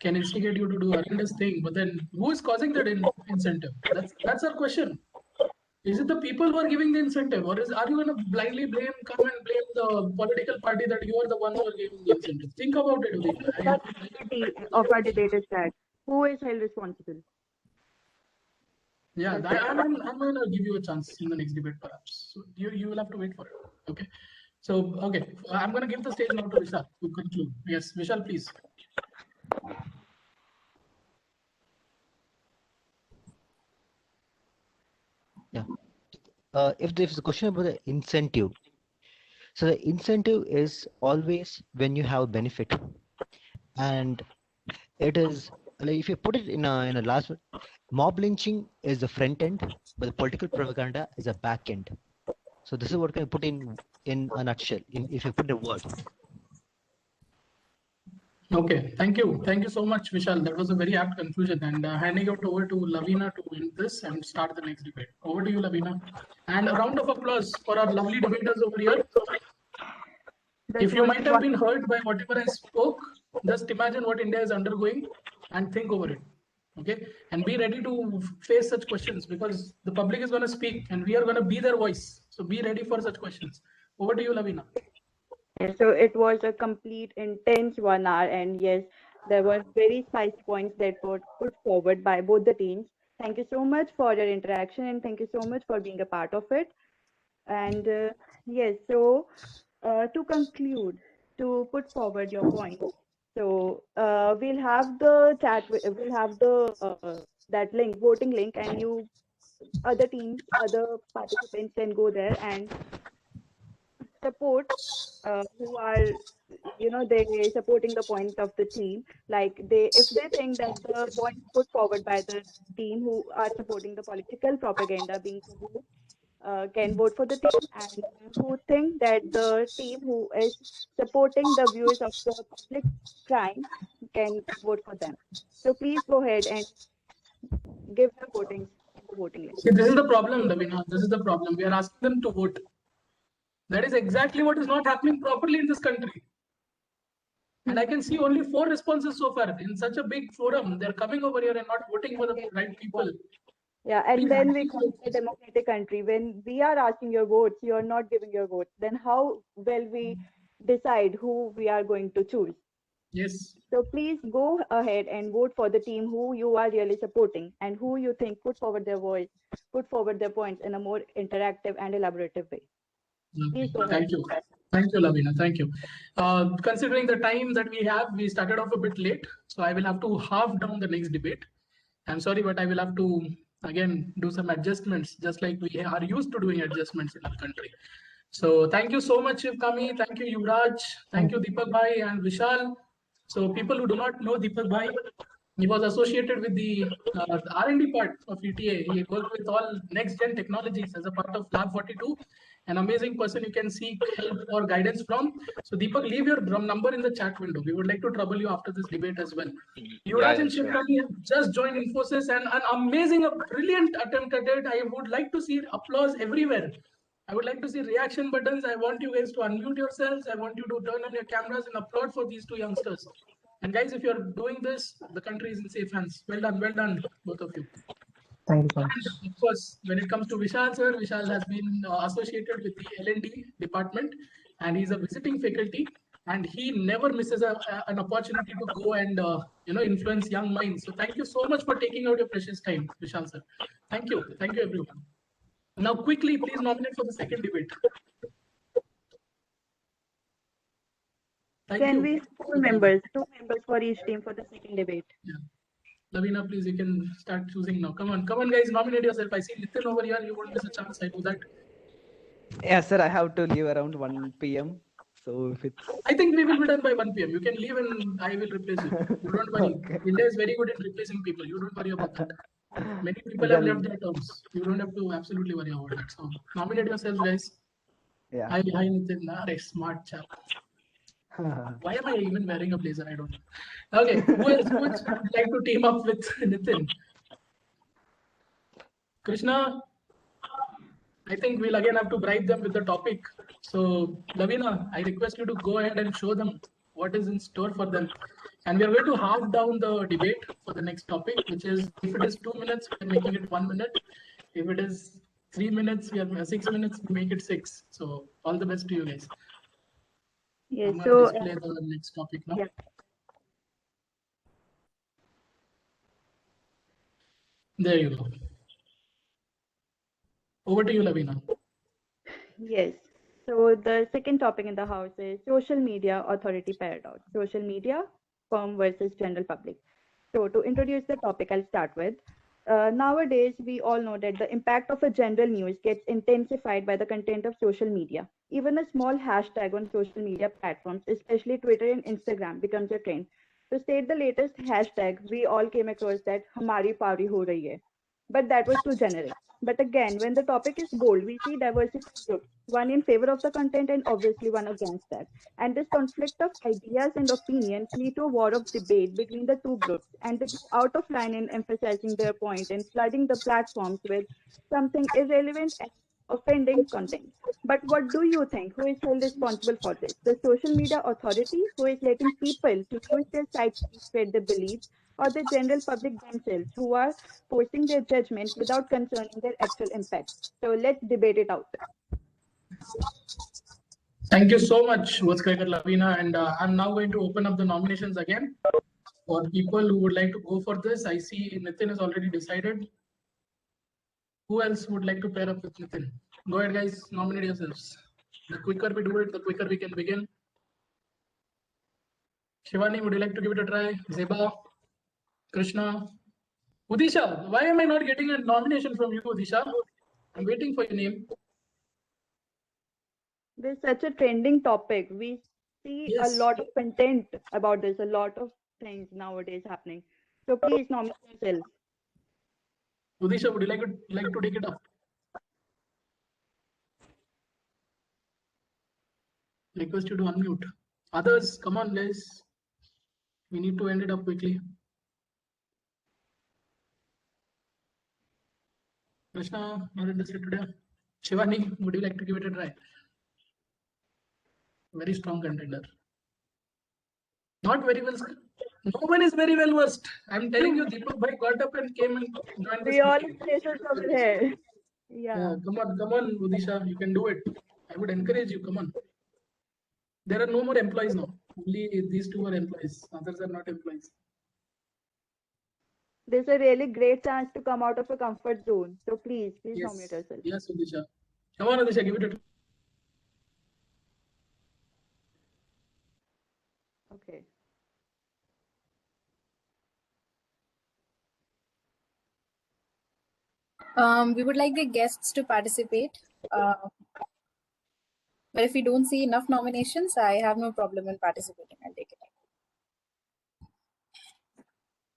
can instigate you to do horrendous thing. But then, who is causing that incentive? That's our question. Is it the people who are giving the incentive, or are you going to blindly come and blame the political party that you are the ones who are giving the incentive? Think about it, Odisha. Of our debate is that who is held responsible? Yeah, I'm going to give you a chance in the next debate, perhaps. So you will have to wait for it. Okay. So, okay, I'm going to give the stage now to Vishal to conclude. Yes, Vishal, please. Yeah. If there's a question about the incentive, so the incentive is always when you have benefit, and it is like if you put it in a last one, mob lynching is the front end, but the political propaganda is a back end. So this is what can I put in a nutshell. If you put a word. Okay, thank you so much, Vishal. That was a very apt conclusion. And handing it over to Lavina to end this and start the next debate. Over to you, Lavina. And a round of applause for our lovely debaters over here. If you might have been hurt by whatever I spoke, just imagine what India is undergoing and think over it. Okay, and be ready to face such questions, because the public is going to speak and we are going to be their voice. So be ready for such questions. Over to you, Lavina. So it was a complete intense 1 hour, and yes, there were very spicy points that were put forward by both the teams. Thank you so much for your interaction, and thank you so much for being a part of it. And yes, so to conclude, to put forward your point, so we'll have the chat, we'll have the that link, voting link, and you other teams, other participants can go there and support who are, they supporting the point of the team. Like if they think that the points put forward by the team who are supporting the political propaganda being produced can vote for the team, and who think that the team who is supporting the views of the public crime can vote for them. So please go ahead and give the voting link. See, this is the problem, Lavina. This is the problem. We are asking them to vote. That is exactly what is not happening properly in this country. And I can see only 4 responses so far. In such a big forum, they're coming over here and not voting for the right people. Yeah, and then we come to a democratic country. When we are asking your votes, you're not giving your votes. Then how will we decide who we are going to choose? Yes. So please go ahead and vote for the team who you are really supporting and who you think put forward their voice, put forward their points in a more interactive and elaborative way. Okay. Thank you. Thank you, Lavina. Thank you. Considering the time that we have, we started off a bit late, so I will have to half down the next debate. I'm sorry, but I will have to again do some adjustments, just like we are used to doing adjustments in our country. So thank you so much, Shivkami. Thank you, Yuvraj. Thank you, Deepak Bhai and Vishal. So people who do not know Deepak Bhai, he was associated with the R&D part of ETA. He worked with all next-gen technologies as a part of Lab 42. An amazing person you can seek help or guidance from. So Deepak, leave your number in the chat window. We would like to trouble you after this debate as well. Yuvraj and Sure. Shivkami have just joined Infosys, and an amazing, a brilliant attempt at it. I would like to see applause everywhere. I would like to see reaction buttons. I want you guys to unmute yourselves. I want you to turn on your cameras and applaud for these two youngsters. And guys, if you're doing this, the country is in safe hands. Well done, both of you. Thank you so much. And of course, when it comes to Vishal sir, Vishal has been associated with the L&D department, and he's a visiting faculty, and he never misses an opportunity to go and influence young minds. So thank you so much for taking out your precious time, Vishal sir. Thank you everyone. Now quickly, please nominate for the second debate. Thank Can you. we two members for each team for the second debate? Yeah. Lavina, please, you can start choosing now. Come on, guys, nominate yourself. I see Nitin over here. You won't miss a chance. I do that. Yeah, sir, I have to leave around 1 p.m. So if it's... I think we will be done by 1 p.m. You can leave and I will replace you. You don't worry. Okay. India is very good at replacing people. You don't worry about that. Many people have left their terms. You don't have to absolutely worry about that. So nominate yourselves, guys. Yeah. Hi, Nitin. Are smart chap. Why am I even wearing a blazer? I don't know. Okay, who else would like to team up with Nitin? Krishna, I think we'll again have to bribe them with the topic. So, Lavina, I request you to go ahead and show them what is in store for them. And we are going to half down the debate for the next topic, which is if it is 2 minutes, we're making it 1 minute. If it is 3 minutes, we are 6 minutes, we make it 6. So, all the best to you guys. Yes. I'm So display the next topic now. yeah. There you go. Over to you, Lavina. Yes. So the second topic in the house is social media authority paradox. Social media, firm versus general public. So to introduce the topic, I'll start with. Nowadays, we all know that the impact of a general news gets intensified by the content of social media. Even a small hashtag on social media platforms, especially Twitter and Instagram, becomes a trend. To state the latest hashtag, we all came across that "Hamari Pari ho rahi hai," but that was too generic. But again, when the topic is bold, we see diversity of groups, one in favor of the content and obviously one against that. And this conflict of ideas and opinions lead to a war of debate between the two groups, and they go out of line in emphasizing their point and flooding the platforms with something irrelevant and offending content. But what do you think? Who is held responsible for this? The social media authority, who is letting people to use their sites to spread their beliefs, or the general public themselves, who are forcing their judgment without concerning their actual impact? So let's debate it out. Thank you so much, Voskaiker Lavina. And I'm now going to open up the nominations again for people who would like to go for this. I see Nitin has already decided. Who else would like to pair up with Nitin? Go ahead, guys, nominate yourselves. The quicker we do it, the quicker we can begin. Shivani, would you like to give it a try? Zeba, Krishna, Udisha. Why am I not getting a nomination from you, Udisha? I'm waiting for your name. This is such a trending topic. We see a lot of content about this, a lot of things nowadays happening. So please nominate yourself. Udisha, would you like to take it up? Request you to unmute. Others, come on, guys. We need to end it up quickly. Krishna, not interested today. Shivani, would you like to give it a try? Very strong contender. Not very well. No one is very well versed. I'm telling you, Deepak Bhai got up and came and joined this We all meeting. places over here. Yeah. Come on, Udisha, you can do it. I would encourage you. Come on. There are no more employees now. Only these two are employees. Others are not employees. There's a really great chance to come out of a comfort zone. So please nominate yourself. Yes, Udisha. Come on, Udisha, give it a try. Okay. We would like the guests to participate. But if we don't see enough nominations, I have no problem in participating. I'll take it.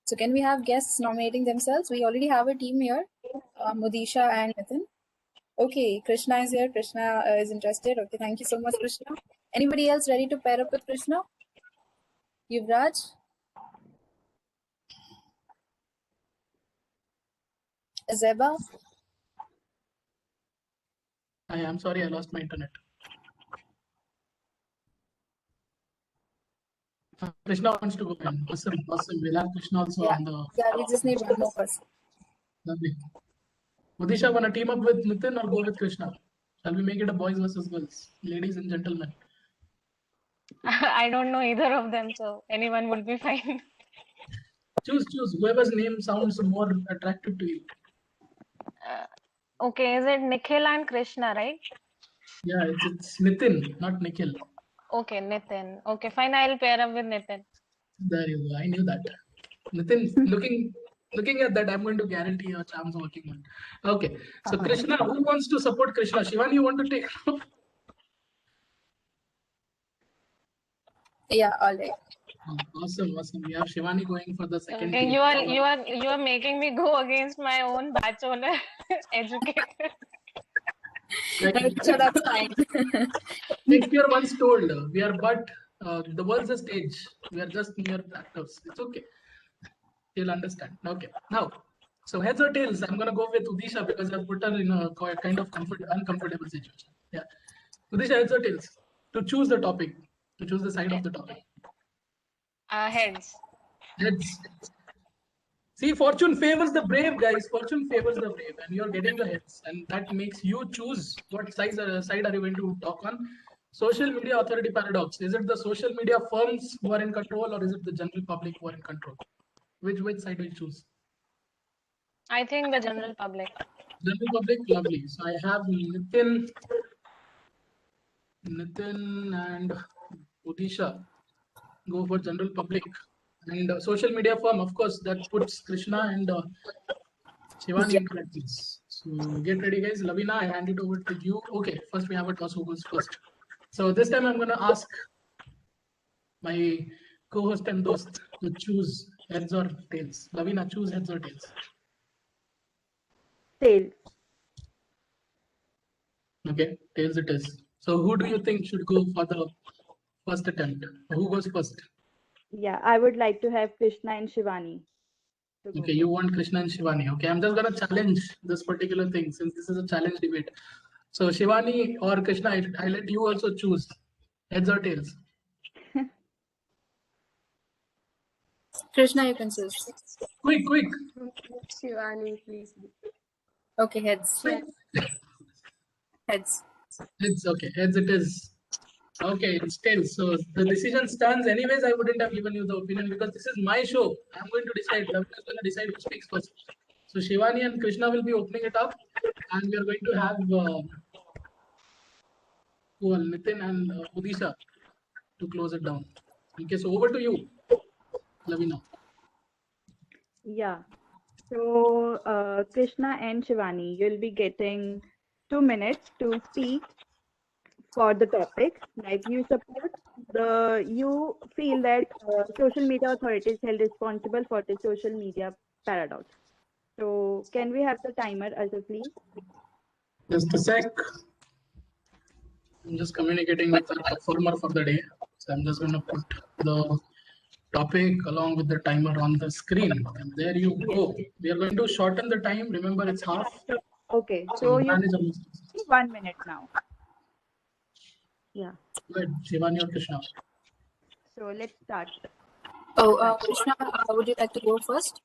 So can we have guests nominating themselves? We already have a team here, Mudisha and Nitin. Okay, Krishna is here. Krishna is interested. Okay, thank you so much, Krishna. Anybody else ready to pair up with Krishna? Yuvraj? Zeba? I am sorry, I lost my internet. Krishna wants to go in. Awesome, awesome. We'll have Krishna also Yeah. on the. Yeah, we just need one more person. Lovely. Mudisha, wanna team up with Nitin or go with Krishna? Shall we make it a boys versus girls, ladies and gentlemen? I don't know either of them, so anyone would be fine. Choose whoever's name sounds more attractive to you. Okay, is it Nikhil and Krishna, right? Yeah, it's Nitin, not Nikhil. Okay, Nitin. Okay, fine. I'll pair up with Nitin. There you go. I knew that. Nitin, looking at that, I'm going to guarantee your charms working on. Okay. So Krishna, who wants to support Krishna? Shivani, you want to take? Yeah, all right. Awesome. We have Shivani going for the second Okay, team. you are making me go against my own batch owner educator. So that's fine. Shakespeare once told, "We are but the world's a stage. We are just mere actors." It's okay. You'll understand. Okay. Now, so heads or tails? I'm gonna go with Udisha because I've put her in a kind of uncomfortable situation. Yeah. Udisha, heads or tails? To choose the topic, to choose the side of the topic. Heads. Heads. See, fortune favors the brave, guys. Fortune favors the brave, and you're getting the heads, and that makes you choose what side are you going to talk on. Social media authority paradox. Is it the social media firms who are in control, or is it the general public who are in control? Which side will you choose? I think the general public. General public, lovely. So I have Nitin and Udisha go for general public, and social media firm, of course, that puts Krishna and Shivani in practice. So get ready, guys. Lavina, I hand it over to you. Okay, first we have a toss who goes first. So this time I'm gonna ask my co-host and host to choose heads or tails. Lavina, choose heads or tails. Tails. Okay, tails it is. So who do you think should go for the first attempt? Who goes first? Yeah, I would like to have Krishna and Shivani. Okay, you want Krishna and Shivani. Okay, I'm just gonna challenge this particular thing since this is a challenge debate. So Shivani or Krishna, I let you also choose heads or tails. Krishna, you can choose. Quick. Shivani, please. Okay, heads. Heads. Heads, okay, heads it is. Okay, it's tails. So the decision stands. Anyways, I wouldn't have given you the opinion because this is my show. I'm going to decide. Lavina is going to decide who speaks first. So Shivani and Krishna will be opening it up, and we are going to have Nitin and Udisha to close it down. Okay, so over to you, Lavina. Yeah. So Krishna and Shivani, you'll be getting 2 minutes to speak for the topic. Like you feel that social media authorities held responsible for the social media paradox. So can we have the timer, Azhar, please? Just a sec. I'm just communicating with the performer for the day. So I'm just going to put the topic along with the timer on the screen. And there you go. We are going to shorten the time. Remember, it's half. Okay. So you manage 1 minute now. Yeah. Good. Shivani or Krishna? So let's start. Oh, Krishna, would you like to go first?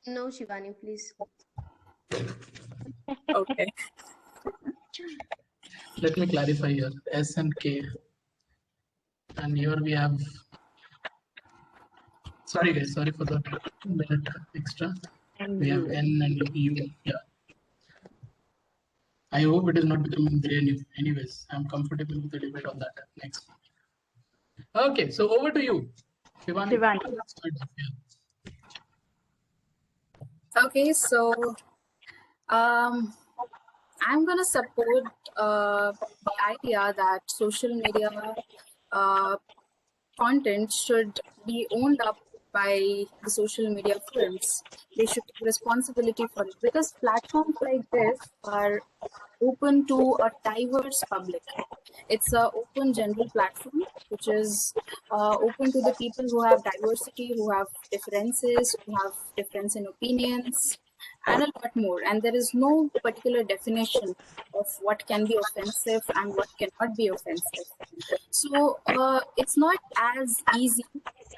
No, Shivani, please. Okay. Let me clarify here. S and K. And here we have. Sorry, guys. Sorry for the minute extra. We have N and U. Yeah. I hope it is not becoming gray. Anyways, I'm comfortable with the debate on that. Next. Okay, so over to you, Shivani. Okay, so I'm gonna support the idea that social media content should be owned up by the social media firms. They should take responsibility for it because platforms like this are open to a diverse public. It's a open general platform which is open to the people who have diversity, who have differences, who have difference in opinions, and a lot more. And there is no particular definition of what can be offensive and what cannot be offensive. So it's not as easy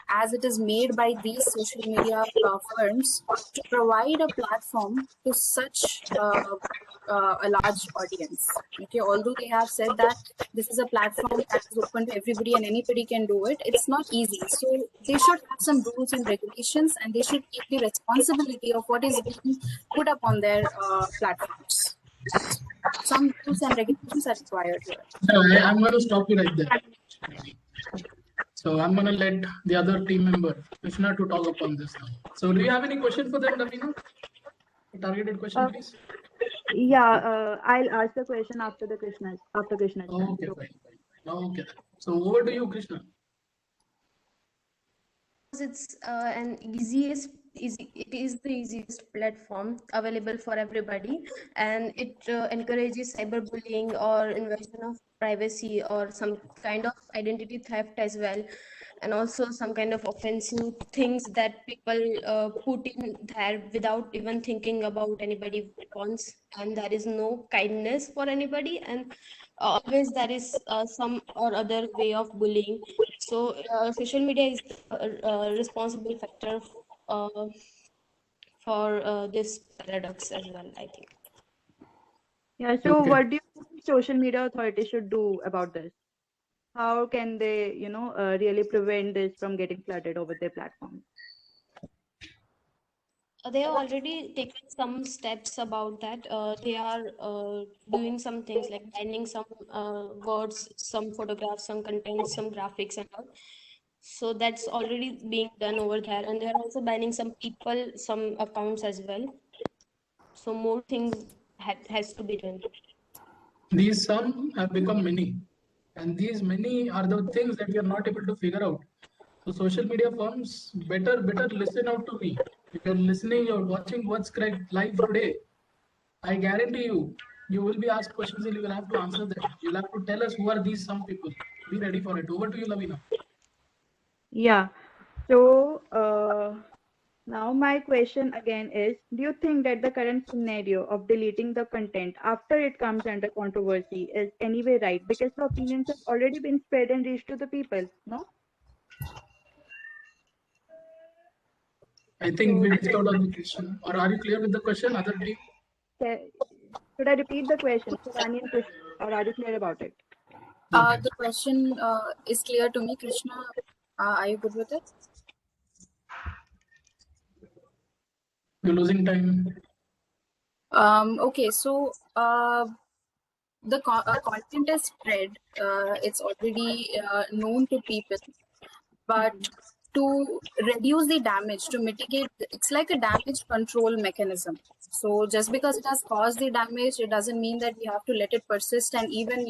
as it is made by these social media firms to provide a platform to such a large audience. Okay, although they have said that this is a platform that is open to everybody and anybody can do it, it's not easy. So they should have some rules and regulations, and they should take the responsibility of what is being put up on their platforms. Some rules and regulations are required here. I'm going to stop you right there. So I'm going to let the other team member, Krishna, to talk upon this now. So do you have any question for them, Ravina? A targeted question, please. Yeah, I'll ask the question after Krishna's turn. Okay, fine. Okay. So over to you, Krishna. It's it is the easiest platform available for everybody, and it encourages cyberbullying or invasion of privacy or some kind of identity theft as well, and also some kind of offensive things that people put in there without even thinking about anybody response, and there is no kindness for anybody, and always there is some or other way of bullying. So social media is a responsible factor for this paradox as well, I think. Yeah, so Okay. what do you think social media authorities should do about this? How can they, really prevent this from getting flooded over their platform? They have already taken some steps about that. They are doing some things like banning some words, some photographs, some content, some graphics and all. So that's already being done over there. And they're also banning some people, some accounts as well. So more things has to be done. These some have become many, and these many are the things that we are not able to figure out. So social media firms, better listen out to me. If you're listening, you're watching What's Correct live today, I guarantee you will be asked questions and you will have to answer them. You'll have to tell us who are these some people. Be ready for it. Over to you, Lavina. Yeah. So now my question again is, do you think that the current scenario of deleting the content after it comes under controversy is anyway right? Because the opinions have already been spread and reached to the people, no? I think we missed out on the question. Or are you clear with the question, other team? Should I repeat the question, Shivani and Krishna, or are you clear about it? The question is clear to me, Krishna. Are you good with it? You're losing time. Okay, so the content is spread. It's already known to people, but to reduce the damage, to mitigate, it's like a damage control mechanism. So just because it has caused the damage, it doesn't mean that we have to let it persist and even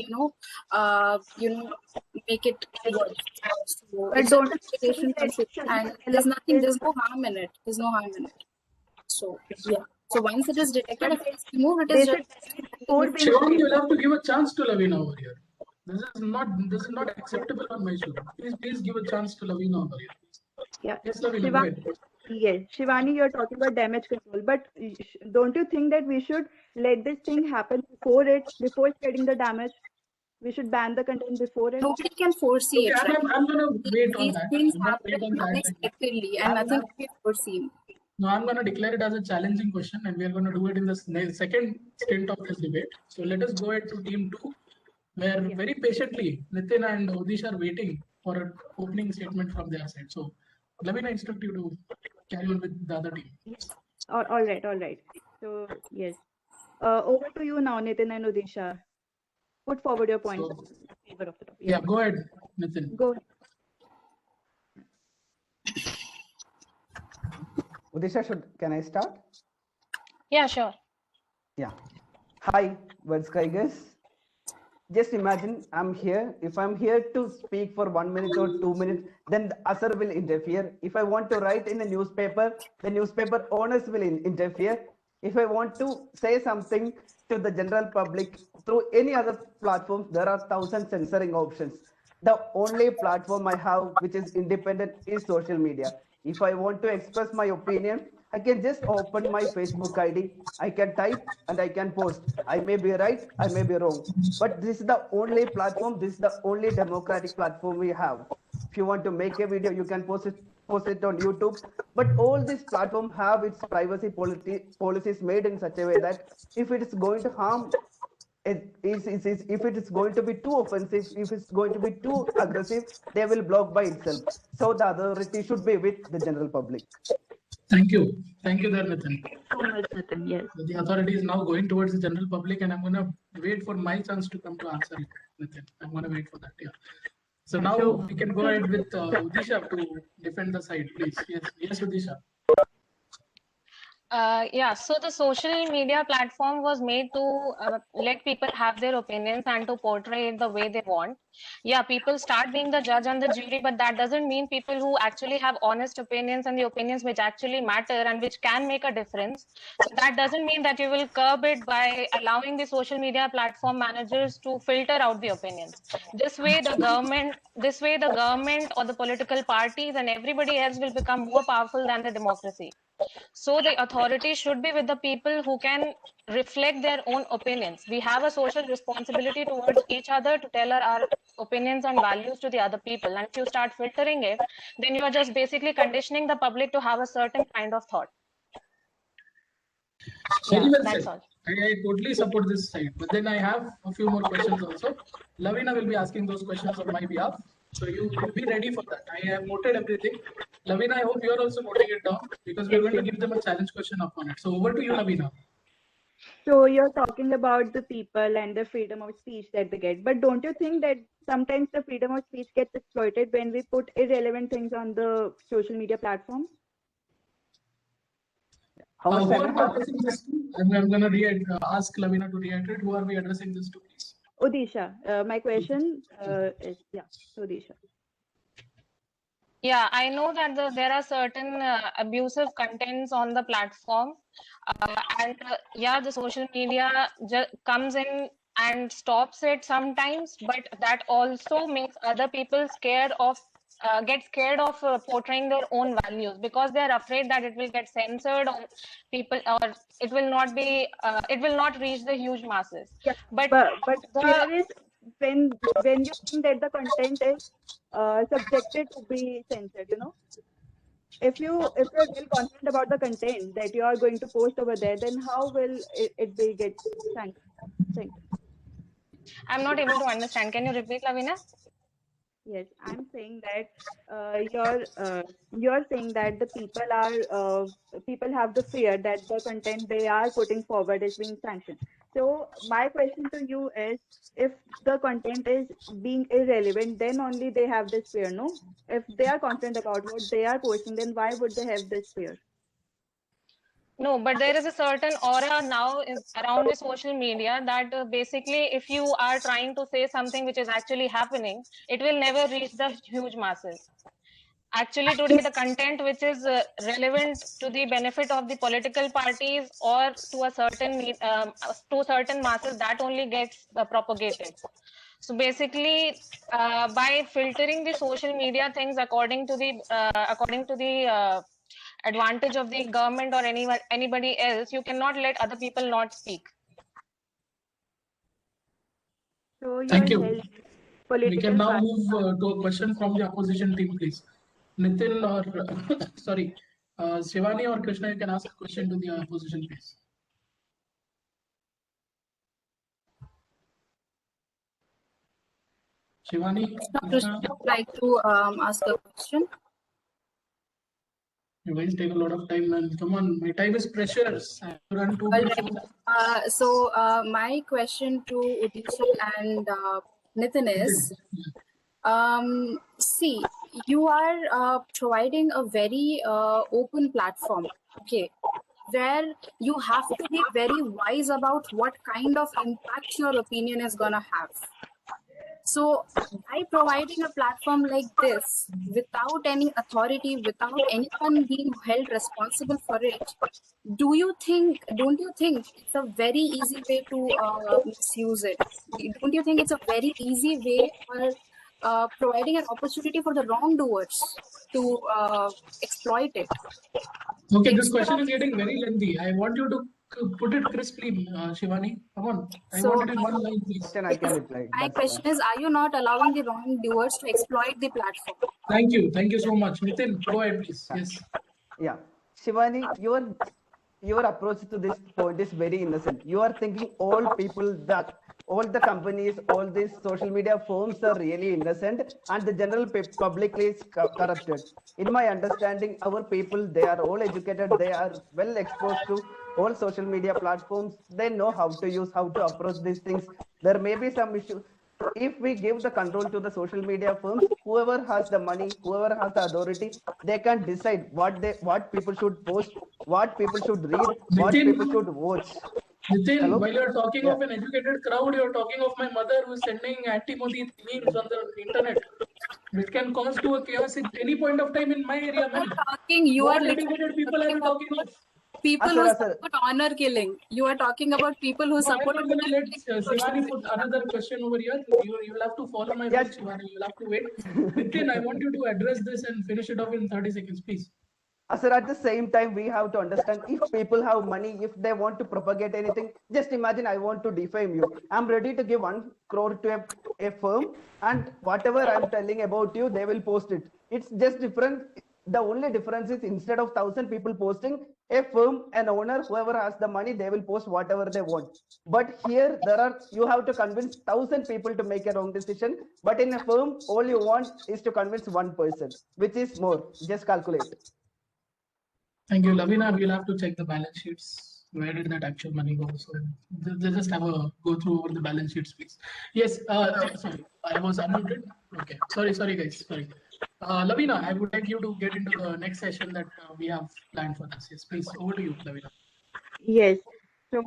make it worse. So But it's don't a mitigation control, and there's no harm in it. There's no harm in it. So yeah. So once it is detected, if it is removed, it is just. Shivani, you'll have to give a chance to Lavina over here. This is not acceptable on my show. Please give a chance to Lavina over here. Yeah. Yes, Lavina, go ahead. Yes, Shivani, you're talking about damage control, but don't you think that we should let this thing happen before spreading the damage? We should ban the content before it. Nobody can foresee it, right? I'm gonna wait on These that. things happen unexpectedly, and nothing can be foreseen. No, I'm going to declare it as a challenging question, and we are going to do it in the second stint of this debate. So let us go ahead to team 2, where very patiently Nitin and Odish are waiting for an opening statement from their side. So Lavina, instruct you to carry on with the other team. All right. So yes, over to you now, Nitin and Odisha. Put forward your points in favor of the topic. Yeah, go ahead, Nitin. Go ahead. Udisha, can I start? Yeah, sure. Yeah. Hi, World Skygers. Just imagine I'm here. If I'm here to speak for 1 minute or 2 minutes, then the other will interfere. If I want to write in a newspaper, the newspaper owners will interfere. If I want to say something to the general public through any other platforms, there are 1,000 censoring options. The only platform I have which is independent is social media. If I want to express my opinion, I can just open my Facebook ID. I can type and I can post. I may be right, I may be wrong. But this is the only platform, this is the only democratic platform we have. If you want to make a video, you can post it on YouTube. But all these platforms have its privacy policies made in such a way that if it is going to harm if it is going to be too offensive, if it's going to be too aggressive, they will block by itself. So the authority should be with the general public. Thank you there, Nitin. So much, Nitin. Yes. The authority is now going towards the general public, and I'm going to wait for my chance to come to answer it, Nitin. I'm going to wait for that. Yeah. So now we can go ahead with Udisha to defend the side, please. Yes, Udisha. Yeah, so the social media platform was made to let people have their opinions and to portray it the way they want. Yeah, people start being the judge and the jury, but that doesn't mean people who actually have honest opinions and the opinions which actually matter and which can make a difference. So that doesn't mean that you will curb it by allowing the social media platform managers to filter out the opinions. This way the government or the political parties and everybody else will become more powerful than the democracy. So the authority should be with the people who can reflect their own opinions. We have a social responsibility towards each other to tell our opinions and values to the other people. And if you start filtering it, then you are just basically conditioning the public to have a certain kind of thought. Very well that's said. all. I totally support this side, but then I have a few more questions also. Lavina will be asking those questions on my behalf. So you will be ready for that. I have noted everything. Lavina, I hope you are also noting it down because we're going to give them a challenge question upon it. So over to you, Lavina. So you're talking about the people and the freedom of speech that they get. But don't you think that sometimes the freedom of speech gets exploited when we put irrelevant things on the social media platforms? Who are we addressing this to? I'm going to ask Lavina to reiterate. Who are we addressing this to, please? Odisha. My question is, Odisha. Yeah, I know that there are certain abusive contents on the platform. The social media comes in and stops it sometimes, but that also makes other people get scared of portraying their own values because they're afraid that it will get censored or people, or it will not reach the huge masses. Yeah, but here is when you think that the content is subjected to be censored, if you're well confident about the content that you are going to post over there, then how will it be get censored? I'm not able to understand. Can you repeat, Lavina? Yes, I'm saying that you're saying that the people have the fear that the content they are putting forward is being sanctioned. So my question to you is, if the content is being irrelevant, then only they have this fear, no? If they are confident about what they are posting, then why would they have this fear? No, but there is a certain aura now around the social media that basically if you are trying to say something which is actually happening, it will never reach the huge masses. Actually, today the content which is relevant to the benefit of the political parties or to a certain masses, that only gets propagated. So basically, by filtering the social media things according to the advantage of the government or anybody else, you cannot let other people not speak. So Thank you. We can now move to a question from the opposition team, please. Nitin or sorry, Shivani or Krishna, you can ask a question to the opposition, please. Shivani, Krishna would like to ask a question. You guys take a lot of time, and come on, my time is precious. I have to run two shows. So my question to Udisha and Nitin is, see, you are providing a very open platform, okay, where you have to be very wise about what kind of impact your opinion is going to have. So by providing a platform like this without any authority, without anyone being held responsible for it, don't you think it's a very easy way to misuse it? Don't you think it's a very easy way for providing an opportunity for the wrongdoers to exploit it? Okay, this Instead question of, is getting very lengthy. I want you to put it crisply, Shivani. Come on. I so want it in one line, please. Question I can reply. my That's question is, are you not allowing the wrongdoers to exploit the platform? Thank you. Thank you so much. Nitin, go ahead, please. Yes. Yeah. Shivani, your approach to this point is very innocent. You are thinking all people, that all the companies, all these social media firms are really innocent, and the general public is corrupted. In my understanding, our people, they are all educated, they are well exposed to all social media platforms. They know how to use, how to approach these things. There may be some issue. If we give the control to the social media firms, whoever has the money, whoever has the authority, they can decide what people should post, what people should read, what Nitin, people should watch. Nitin, Hello? while you're talking Yeah. of an educated crowd, you're talking of my mother who's sending anti-Modi memes on the internet, which can cause to a chaos at any point of time in my area, man. You are What literally educated people are you talking of? people Sir, who sir. support honor killing. You are talking about people who No, I'm support. not going to let Shivani put another question over here. You will have to follow my Yes. rules, Shivani. You will have to wait. Nitin, I want you to address this and finish it off in 30 seconds, please. Sir, at the same time, we have to understand if people have money, if they want to propagate anything, just imagine I want to defame you. I'm ready to give 1 crore to a firm, and whatever I'm telling about you, they will post it. It's just different. The only difference is instead of 1,000 people posting, a firm, an owner, whoever has the money, they will post whatever they want. But here, you have to convince 1,000 people to make a wrong decision. But in a firm, all you want is to convince one person, which is more. Just calculate. Thank you, Lavina. We'll have to check the balance sheets. Where did that actual money go? So just have a go through over the balance sheets, please. Yes. Sorry, I was unmuted. Okay. Sorry, guys. Sorry. Lavina, I would like you to get into the next session that we have planned for this. Yes, please. Over to you, Lavina. Yes. So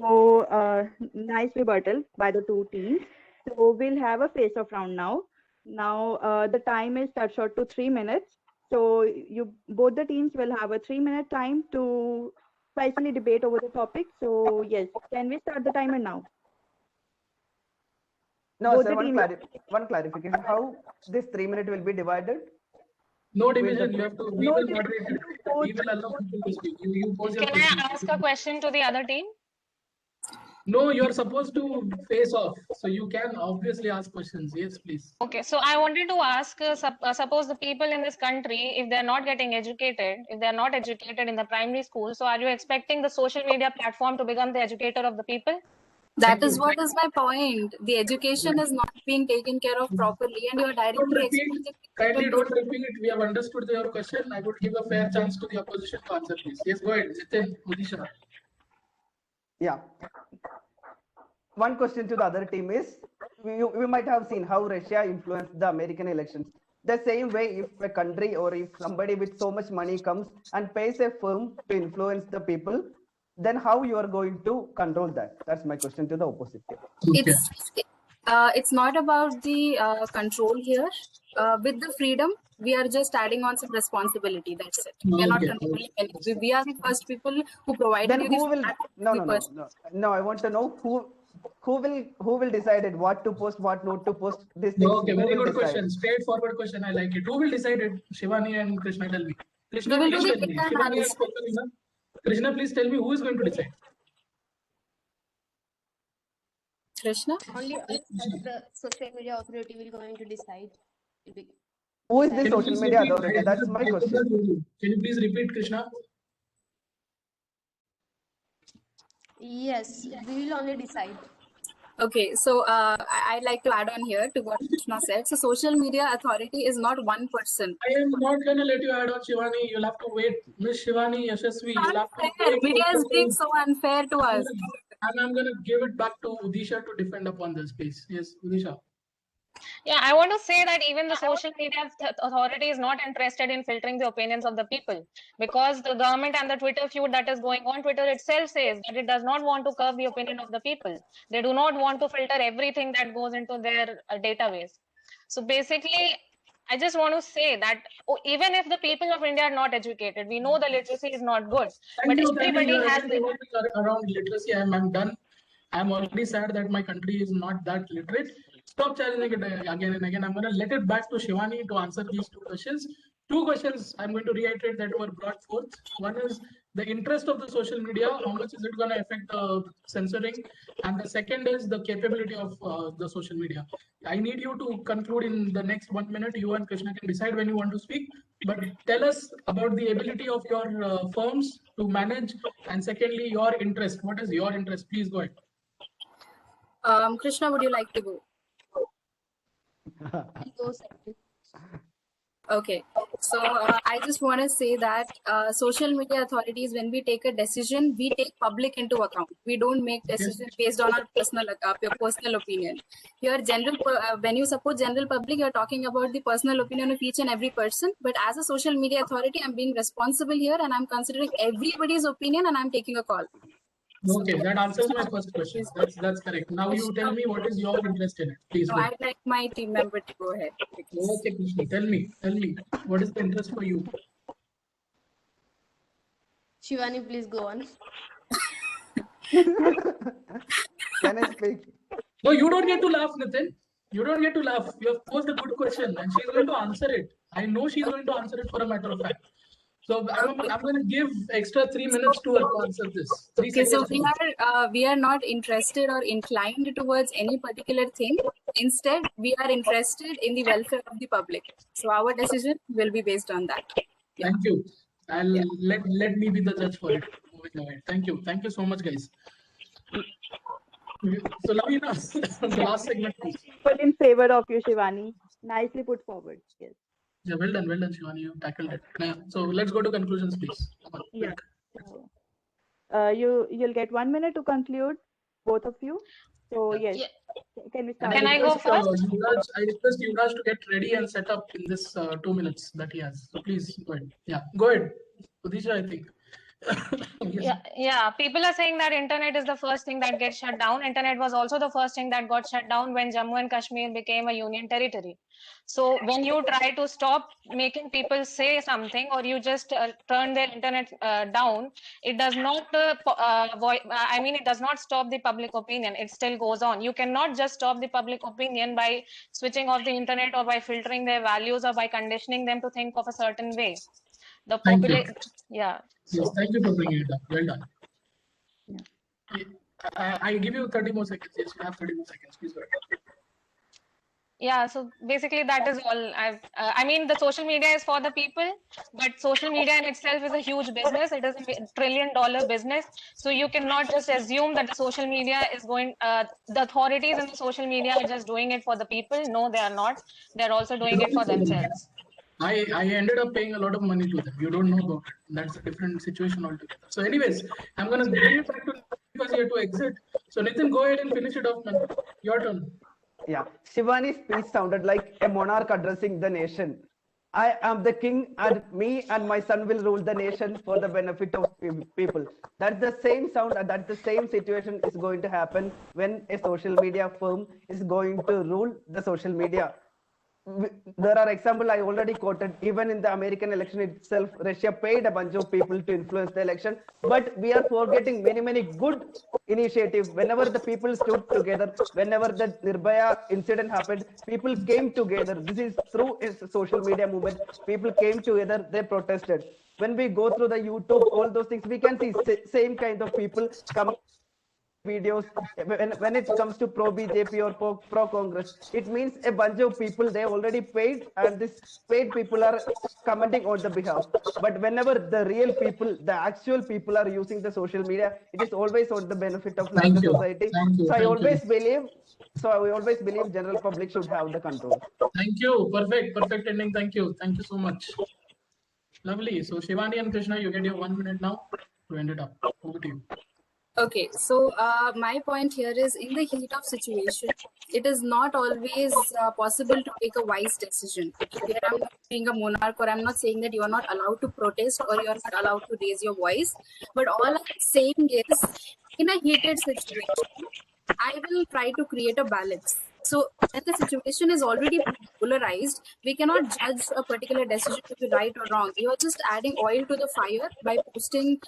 nice rebuttal by the two teams. So we'll have a face-off round now. Now the time is cut short to 3 minutes. So both the teams will have a 3-minute time to spicily debate over the topic. So yes, can we start the timer now? No, Both sir, the one clarification. How this 3 minute will be divided? No division. You have to. We No will division. moderate it. We will allow people to speak. You pose your Can question. I ask a question to the other team? No, you are supposed to face off. So you can obviously ask questions. Yes, please. Okay, so I wanted to ask, suppose the people in this country, if they're not getting educated, if they're not educated in the primary school, so are you expecting the social media platform to become the educator of the people? That is what is my point. The education is not being taken care of properly, and you are directly exposing Kindly people. don't repeat. We have understood your question. I would give a fair chance to the opposition to answer, please. Yes, go ahead. Nitin, Mudisha. Yeah. One question to the other team is, we might have seen how Russia influenced the American elections. The same way, if a country or if somebody with so much money comes and pays a firm to influence the people, then how you are going to control that? That's my question to the opposite team. It's not about the control here. With the freedom, we are just adding on some responsibility. That's it. We are not controlling anything. We are the first people who provided Then you who this. will? No. I want to know who will decide it, what to post, what not to post. This thing. Okay, very good question. Straightforward question. I like it. Who will decide it? Shivani and Krishna, tell me. Krishna, please tell me. Shivani has spoken enough. Krishna, please tell me who is going to decide. Krishna? Only us as the social media authority will going to decide. Who is the social media authority? That's my question. Can you please repeat, Krishna? Yes, we will only decide. Okay, so I'd like to add on here to what Krishna said. So social media authority is not one person. I am not going to let you add on, Shivani. You'll have to wait. Miss Shivani, Yashasvi, you'll have to wait. Media is being so unfair to us. And I'm going to give it back to Udisha to defend upon this, please. Yes, Udisha. Yeah, I want to say that even the social media authority is not interested in filtering the opinions of the people, because the government and the Twitter feud that is going on, Twitter itself says that it does not want to curb the opinion of the people. They do not want to filter everything that goes into their database. So basically, I just want to say that even if the people of India are not educated, we know the literacy is not good, but Thank you. everybody You has again around literacy. I'm done. I'm already sad that my country is not that literate. Stop challenging it again and again. I'm going to let it back to Shivani to answer these two questions. Two questions I'm going to reiterate that were brought forth. One is the interest of the social media. How much is it going to affect censoring? And the second is the capability of the social media. I need you to conclude in the next 1 minute. You and Krishna can decide when you want to speak. But tell us about the ability of your firms to manage, and secondly, your interest. What is your interest? Please go ahead. Krishna, would you like to go? Go second. Okay, so I just want to say that social media authorities, when we take a decision, we take public into account. We don't make decisions based on our personal opinion. Here, when you support general public, you're talking about the personal opinion of each and every person. But as a social media authority, I'm being responsible here, and I'm considering everybody's opinion, and I'm taking a call. Okay, that answers my first question. That's correct. Now you tell me what is your interest in it. Please. No, I'd like my team member to go ahead. Okay, Krishna, tell me, what is the interest for you? Shivani, please go on. Can I speak? No, you don't get to laugh, Nitin. You don't get to laugh. You have posed a good question and she's going to answer it. I know she's going to answer it for a matter of fact. So I'm going to give extra 3 minutes to her to answer this. Okay, so we are not interested or inclined towards any particular thing. Instead, we are interested in the welfare of the public. So our decision will be based on that. Yeah. Thank you. Let me be the judge for it. Thank you. Thank you so much, guys. So Lavina, the last segment, please. People in favor of you, Shivani. Nicely put forward. Yes. Yeah, well done, Shivani. You tackled it. Yeah. So let's go to conclusions, please. Yeah. You'll get 1 minute to conclude, both of you. So yes. Yeah. Can we start? Can I go first? I request Yuvraj to get ready and set up in this 2 minutes that he has. So please go ahead. Yeah, go ahead. Udisha, I think. Yes. Yeah, people are saying that internet is the first thing that gets shut down. Internet was also the first thing that got shut down when Jammu and Kashmir became a union territory. So when you try to stop making people say something, or you just turn their internet down, it does not it does not stop the public opinion. It still goes on. You cannot just stop the public opinion by switching off the internet, or by filtering their values, or by conditioning them to think of a certain way. The population, yeah. Yes, thank you for bringing it up. Well done. Yeah. I give you 30 more seconds. Yes, you have 30 more seconds. Please go ahead. Yeah, so basically that is all. I mean, the social media is for the people, but social media in itself is a huge business. It is a $1 trillion business. So you cannot just assume that the social media is the authorities in the social media are just doing it for the people. No, they are not. They're also doing it for themselves. I ended up paying a lot of money to them. You don't know about it. That's a different situation altogether. So anyways, I'm going to give it back to because you have to exit. So Nitin, go ahead and finish it off, man. Your turn. Yeah, Shivani's speech sounded like a monarch addressing the nation. I am the king, and me and my son will rule the nation for the benefit of people. That's the same sound, and that's the same situation is going to happen when a social media firm is going to rule the social media. There are examples I already quoted. Even in the American election itself, Russia paid a bunch of people to influence the election. But we are forgetting many good initiatives. Whenever the people stood together, whenever the Nirbhaya incident happened, people came together. This is through a social media movement. People came together, they protested. When we go through the YouTube, all those things, we can see same kind of people come videos. When it comes to pro BJP or pro Congress, it means a bunch of people they already paid, and this paid people are commenting on the behalf. But whenever the real people, the actual people are using the social media, it is always on the benefit of the society. So I always believe general public should have the control. Thank you. Perfect ending. Thank you so much. Lovely. So Shivani and Krishna, you get your 1 minute now to end it up. Over to you. Okay, so my point here is in the heat of situation, it is not always possible to take a wise decision. Okay, here I'm not being a monarch, or I'm not saying that you are not allowed to protest or you are not allowed to raise your voice. But all I'm saying is, in a heated situation, I will try to create a balance. So when the situation is already polarized, we cannot judge a particular decision to be right or wrong. You are just adding oil to the fire by posting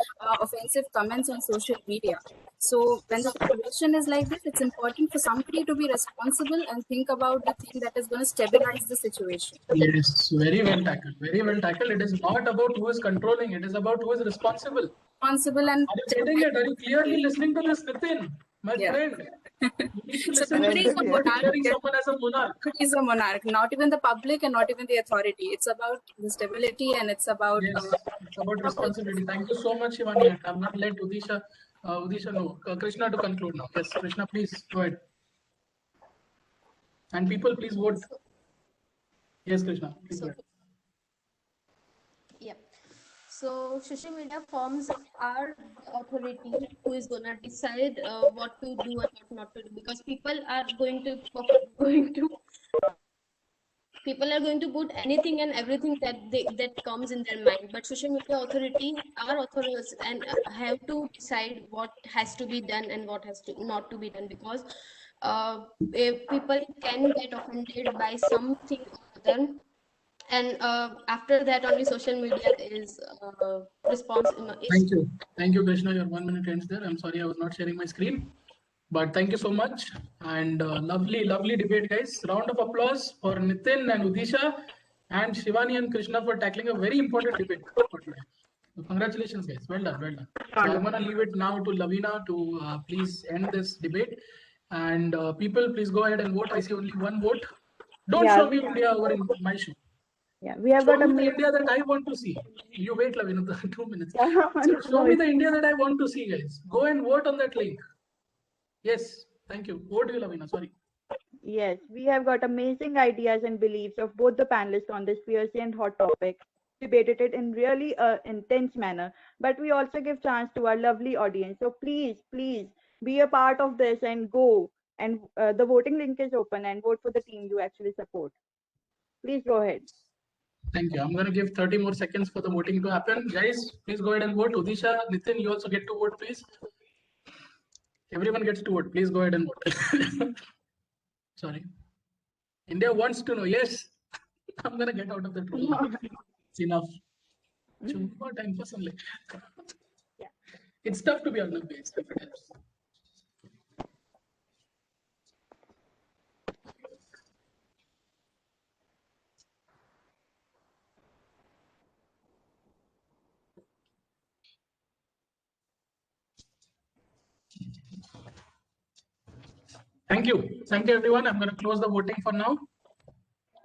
offensive comments on social media. So when the situation is like this, it's important for somebody to be responsible and think about the thing that is going to stabilize the situation. Yes, very well tackled. Very well tackled. It is not about who is controlling. It is about who is responsible. Responsible and Are you getting it? Are you clearly listening to this, Nitin, my friend? You need to so listen to nobody this. is a You're monarch. declaring someone as a monarch. Nobody is a monarch, not even the public and not even the authority. It's about the stability and it's about Yes, it's about responsibility. Thank you so much, Shivani. I'm not let Udisha no, Krishna to conclude now. Yes, Krishna, please go ahead. And people, please vote. Yes, Krishna, please go ahead. Yeah. So social media forms are the authority who is gonna decide what to do and what not to do, because people are going to put anything and everything that comes in their mind. But social media authority are authorities and have to decide what has to be done and what has to not to be done, because if people can get offended by something or other, and after that only social media is Thank you, Krishna. Your 1 minute ends there. I'm sorry I was not sharing my screen, but thank you so much. And lovely debate, guys. Round of applause for Nitin and Udisha and Shivani and Krishna for tackling a very important debate for today. So congratulations, guys. Well done, well done. So I'm gonna leave it now to Lavina to please end this debate. And people, please go ahead and vote. I see only one vote. Don't Yeah, show me India over in my show. yeah, we have Show got a me the mail. India that I want to see. You wait, Lavina, 2 minutes. No, So show no, me the India that I want to see, guys. Go and vote on that link. Yes, thank you. Over to you, Lavina. Sorry. yes, we have got amazing ideas and beliefs of both the panelists on this fierce and hot topic. Debated it in really intense manner, but we also give chance to our lovely audience. So please be a part of this and go. And the voting link is open and vote for the team you actually support. Please go ahead. Thank you. I'm going to give 30 more seconds for the voting to happen. Guys, please go ahead and vote. Udisha, Nitin, you also get to vote, please. Everyone gets to vote. Please go ahead and vote. Sorry. India wants to know. Yes. I'm going to get out of the room. It's enough. More time for some. It's tough to be unbased. Thank you. Thank you, everyone. I'm going to close the voting for now.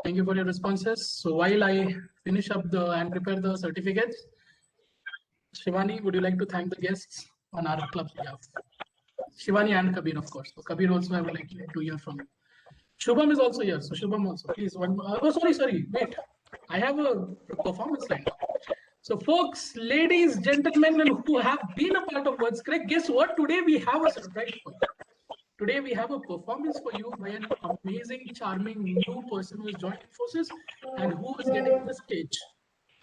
Thank you for your responses. So while I finish up and prepare the certificates, Shivani, would you like to thank the guests on our club's behalf? Shivani and Kabir, of course. So Kabir also, I would like to hear from you. Shubham is also here. So Shubham also, please. Sorry. Wait. I have a performance line. So folks, ladies, gentlemen, and who have been a part of Words Correct, guess what? Today we have a surprise for you. Today we have a performance for you by an amazing, charming new person who has joined Infosys and who is getting the stage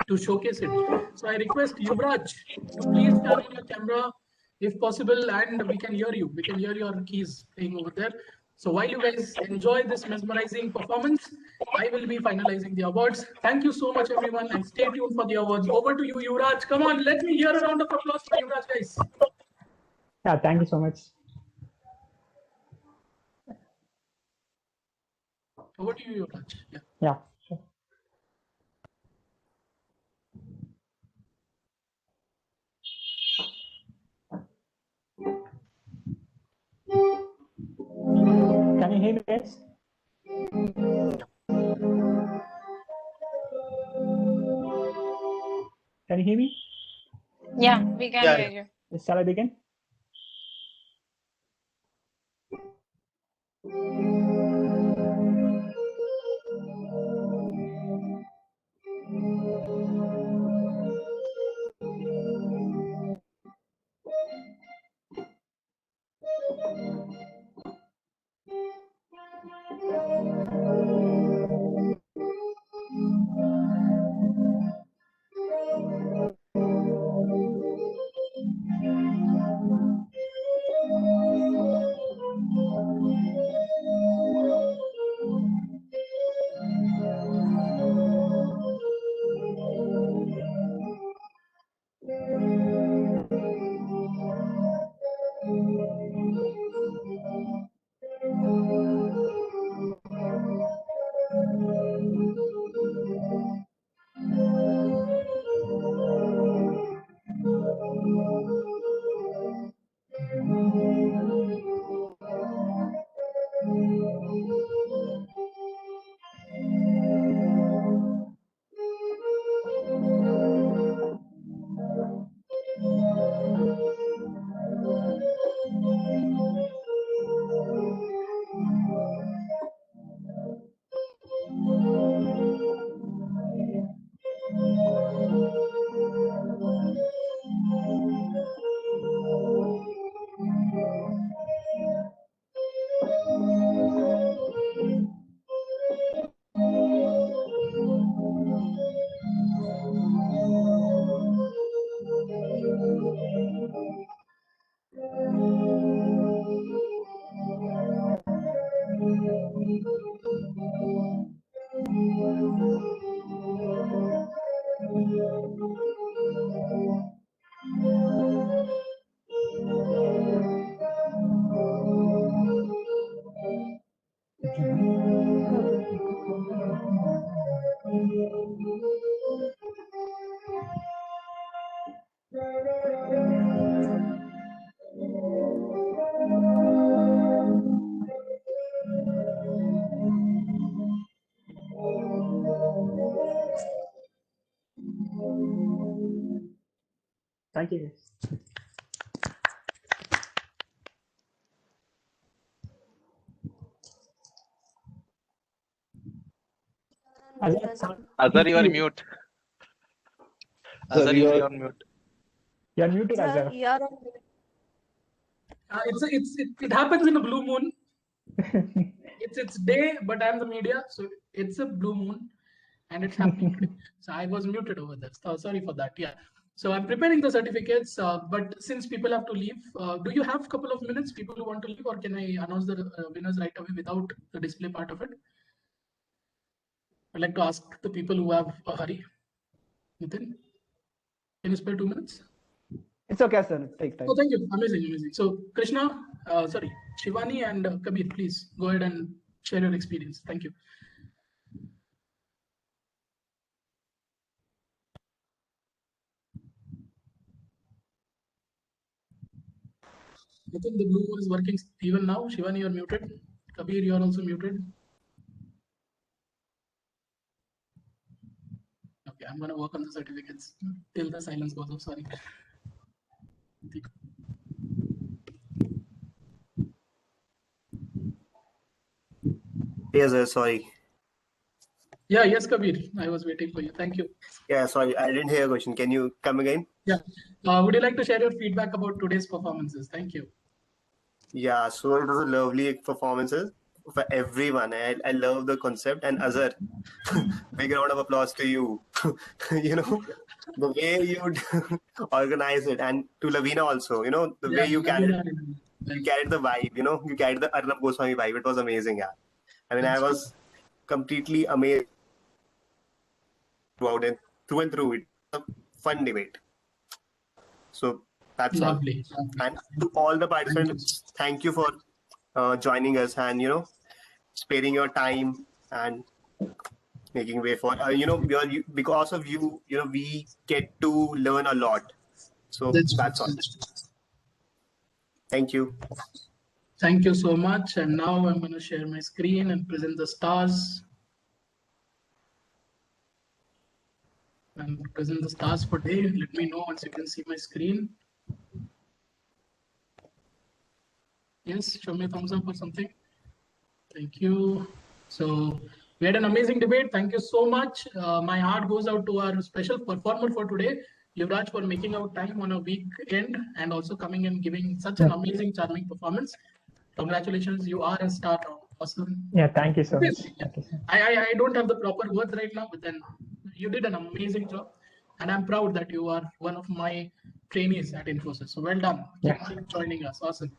to showcase it. So I request Yuvraj to please turn on your camera if possible, and we can hear you. We can hear your keys playing over there. So while you guys enjoy this mesmerizing performance, I will be finalizing the awards. Thank you so much, everyone, and stay tuned for the awards. Over to you, Yuvraj. Come on, let me hear a round of applause for Yuvraj, guys. Yeah, thank you so much. Over to you, Yuvraj. Yeah, sure. Can you hear me, guys? Can you hear me? Yeah, we can hear you. Shall I begin? Thank you. Azhar, you are mute. Azhar, you are on mute. You are muted, Sir, Azhar. you are on mute. It happens in a blue moon. It's day, but I'm the media, so it's a blue moon, and it's happening today. So I was muted over there. So sorry for that. Yeah. So I'm preparing the certificates, but since people have to leave, do you have a couple of minutes, people who want to leave, or can I announce the winners right away without the display part of it? I'd like to ask the people who have a hurry. Nitin, can you spare 2 minutes? It's okay, sir. Take time. Oh, thank you. Amazing, amazing. So Krishna, sorry, Shivani and Kabir, please go ahead and share your experience. Thank you. I think the blue is working even now. Shivani, you're muted. Kabir, you're also muted. Okay, I'm going to work on the certificates till the silence goes off. Sorry. Yes, sir, sorry. Yeah, yes, Kabir. I was waiting for you. Thank you. Yeah, sorry, I didn't hear your question. Can you come again? Yeah. Would you like to share your feedback about today's performances? Thank you. Yeah, so it was a lovely performances for everyone. I love the concept. And Azhar, big round of applause to you. You know, the way you organize it, and to Lavina also, you know, the way you carried the vibe, you know, you carried the Arnab Goswami vibe. It was amazing, yeah. I mean, I was completely amazed throughout and through it. A fun debate. So that's lovely. All. And to all the participants, thank you for joining us and, you know, sparing your time and making way for, you know, because of you, you know, we get to learn a lot. So that's all. Thank you. Thank you so much. And now I'm going to share my screen and present the stars. And present the stars for day. Let me know once you can see my screen. Yes, show me a thumbs up or something. Thank you. So we had an amazing debate. Thank you so much. My heart goes out to our special performer for today, Yuvraj, for making out time on a weekend and also coming and giving such an amazing, charming performance. Congratulations, you are a star now. Awesome. Yeah, thank you so much. Thank you. I don't have the proper words right now, but then you did an amazing job. And I'm proud that you are one of my trainees at Infosys. So well done. Keep joining us. Awesome.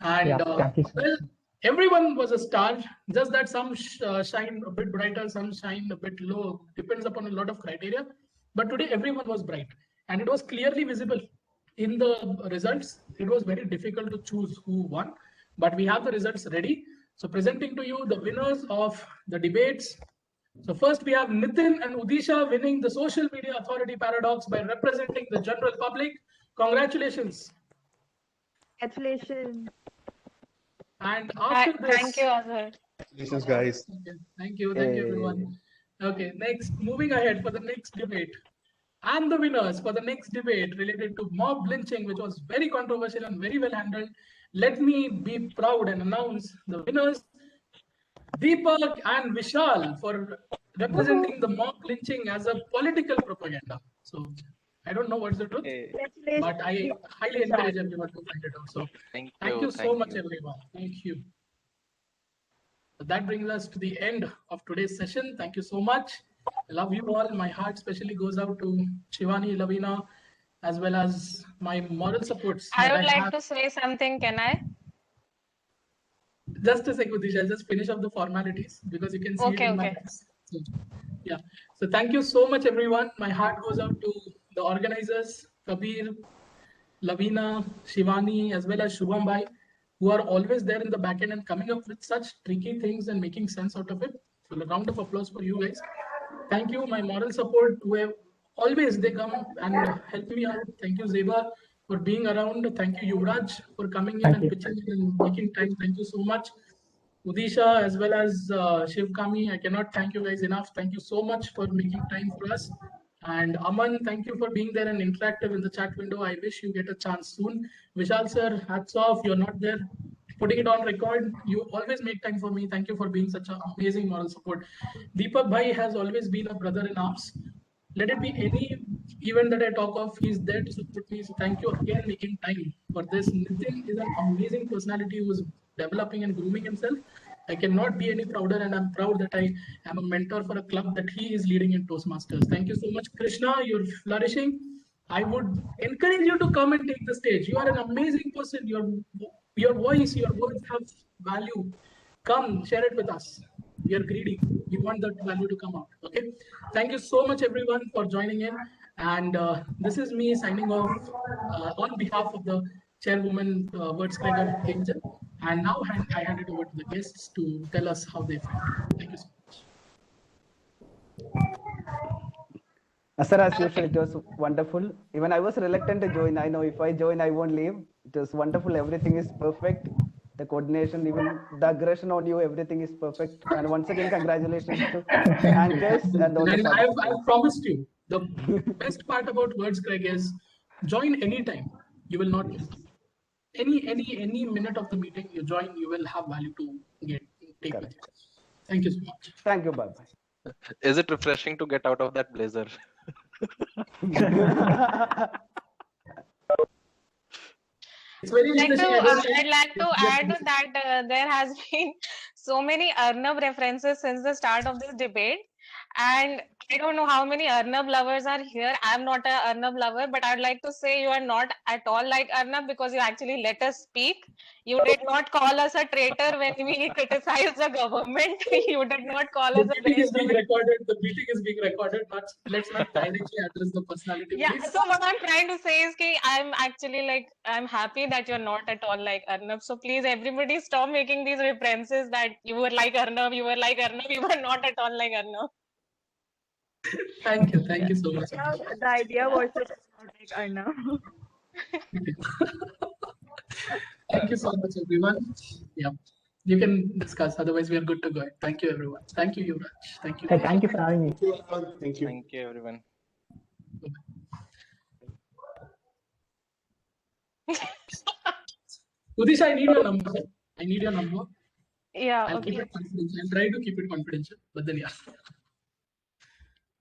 And well, everyone was a star, just that some shine a bit brighter, some shine a bit low, depends upon a lot of criteria. But today everyone was bright and it was clearly visible in the results, it was very difficult to choose who won, but we have the results ready. So presenting to you the winners of the debates. So first we have Nitin and Udisha winning the Social Media Authority Paradox by representing the general public. Congratulations. Congratulations. And after this, Thank you, Azhar. Congratulations, guys. okay, thank you everyone. Okay, next, moving ahead for the next debate. And the winners for the next debate related to mob lynching, which was very controversial and very well handled. Let me be proud and announce the winners, Deepak and Vishal, for representing the mob lynching as a political propaganda. So I don't know what's the truth, but I highly encourage everyone to find it out. So thank you so much, everyone. Thank you. So that brings us to the end of today's session. Thank you so much. I love you all. My heart especially goes out to Shivani, Lavina, as well as my moral supports. I would like to say something, can I? Just a second, Udisha. I'll just finish up the formalities because you can see it in my eyes. So, yeah. So thank you so much, everyone. My heart goes out to the organizers, Kabir, Lavina, Shivani, as well as Shubham Bhai, who are always there in the back end and coming up with such tricky things and making sense out of it. So a round of applause for you guys. Thank you, my moral support, who always they come and help me out. Thank you, Zeba, for being around. Thank you, Yuvraj, for coming in and pitching in and making time. Thank you so much. Udisha, as well as Shivkami, I cannot thank you guys enough. Thank you so much for making time for us. And Aman, thank you for being there and interactive in the chat window. I wish you get a chance soon. Vishal sir, hats off. You're not there putting it on record. You always make time for me. Thank you for being such an amazing moral support. Deepak Bhai has always been a brother in arms. Let it be any event that I talk of, he's there to support me. So thank you again making time for this. Nitin is an amazing personality who is developing and grooming himself. I cannot be any prouder, and I'm proud that I am a mentor for a club that he is leading in Toastmasters. Thank you so much, Krishna. You're flourishing. I would encourage you to come and take the stage. You are an amazing person. Your voice, your words have value. Come, share it with us. We are greedy. We want that value to come out. Okay. Thank you so much, everyone, for joining in. And this is me signing off on behalf of the chairwoman, Wordscriber Angel. And now I hand it over to the guests to tell us how they felt. Thank you so much. Sir, as usual, it was wonderful. Even I was reluctant to join. I know if I join, I won't leave. It was wonderful. Everything is perfect. The coordination, even the aggression on you, everything is perfect. And once again, congratulations to anchors and all. And I have promised you, the best part about Words Craig is join anytime. You will not miss. Any minute of the meeting you join, you will have value to take with you. Thank you so much. Thank you, bye bye. Is it refreshing to get out of that blazer? It's very I'd like to add that there has been so many Arnab references since the start of this debate, and I don't know how many Arnab lovers are here. I'm not a Arnab lover, but I'd like to say you are not at all like Arnab because you actually let us speak. You did not call us a traitor when we criticized the government. You did not call us a meeting is being recorded. The meeting is being recorded. Let's not directly address the personality. Yeah. Please. So what I'm trying to say is that I'm actually I'm happy that you're not at all like Arnab. So please, everybody, stop making these references that you were like Arnab, you were like Arnab. You were not at all like Arnab. Thank you so much. The idea was to not like Arnab. Thank you so much, everyone. Yeah, you can discuss. Otherwise, we are good to go. Thank you, everyone. Thank you, Yuvraj. Thank you. Hey, thank you for having me. Thank you. Thank you, everyone. Udisha, I need your number. I need your number. Yeah. I'll keep it confidential. I'll try to keep it confidential, but then yeah.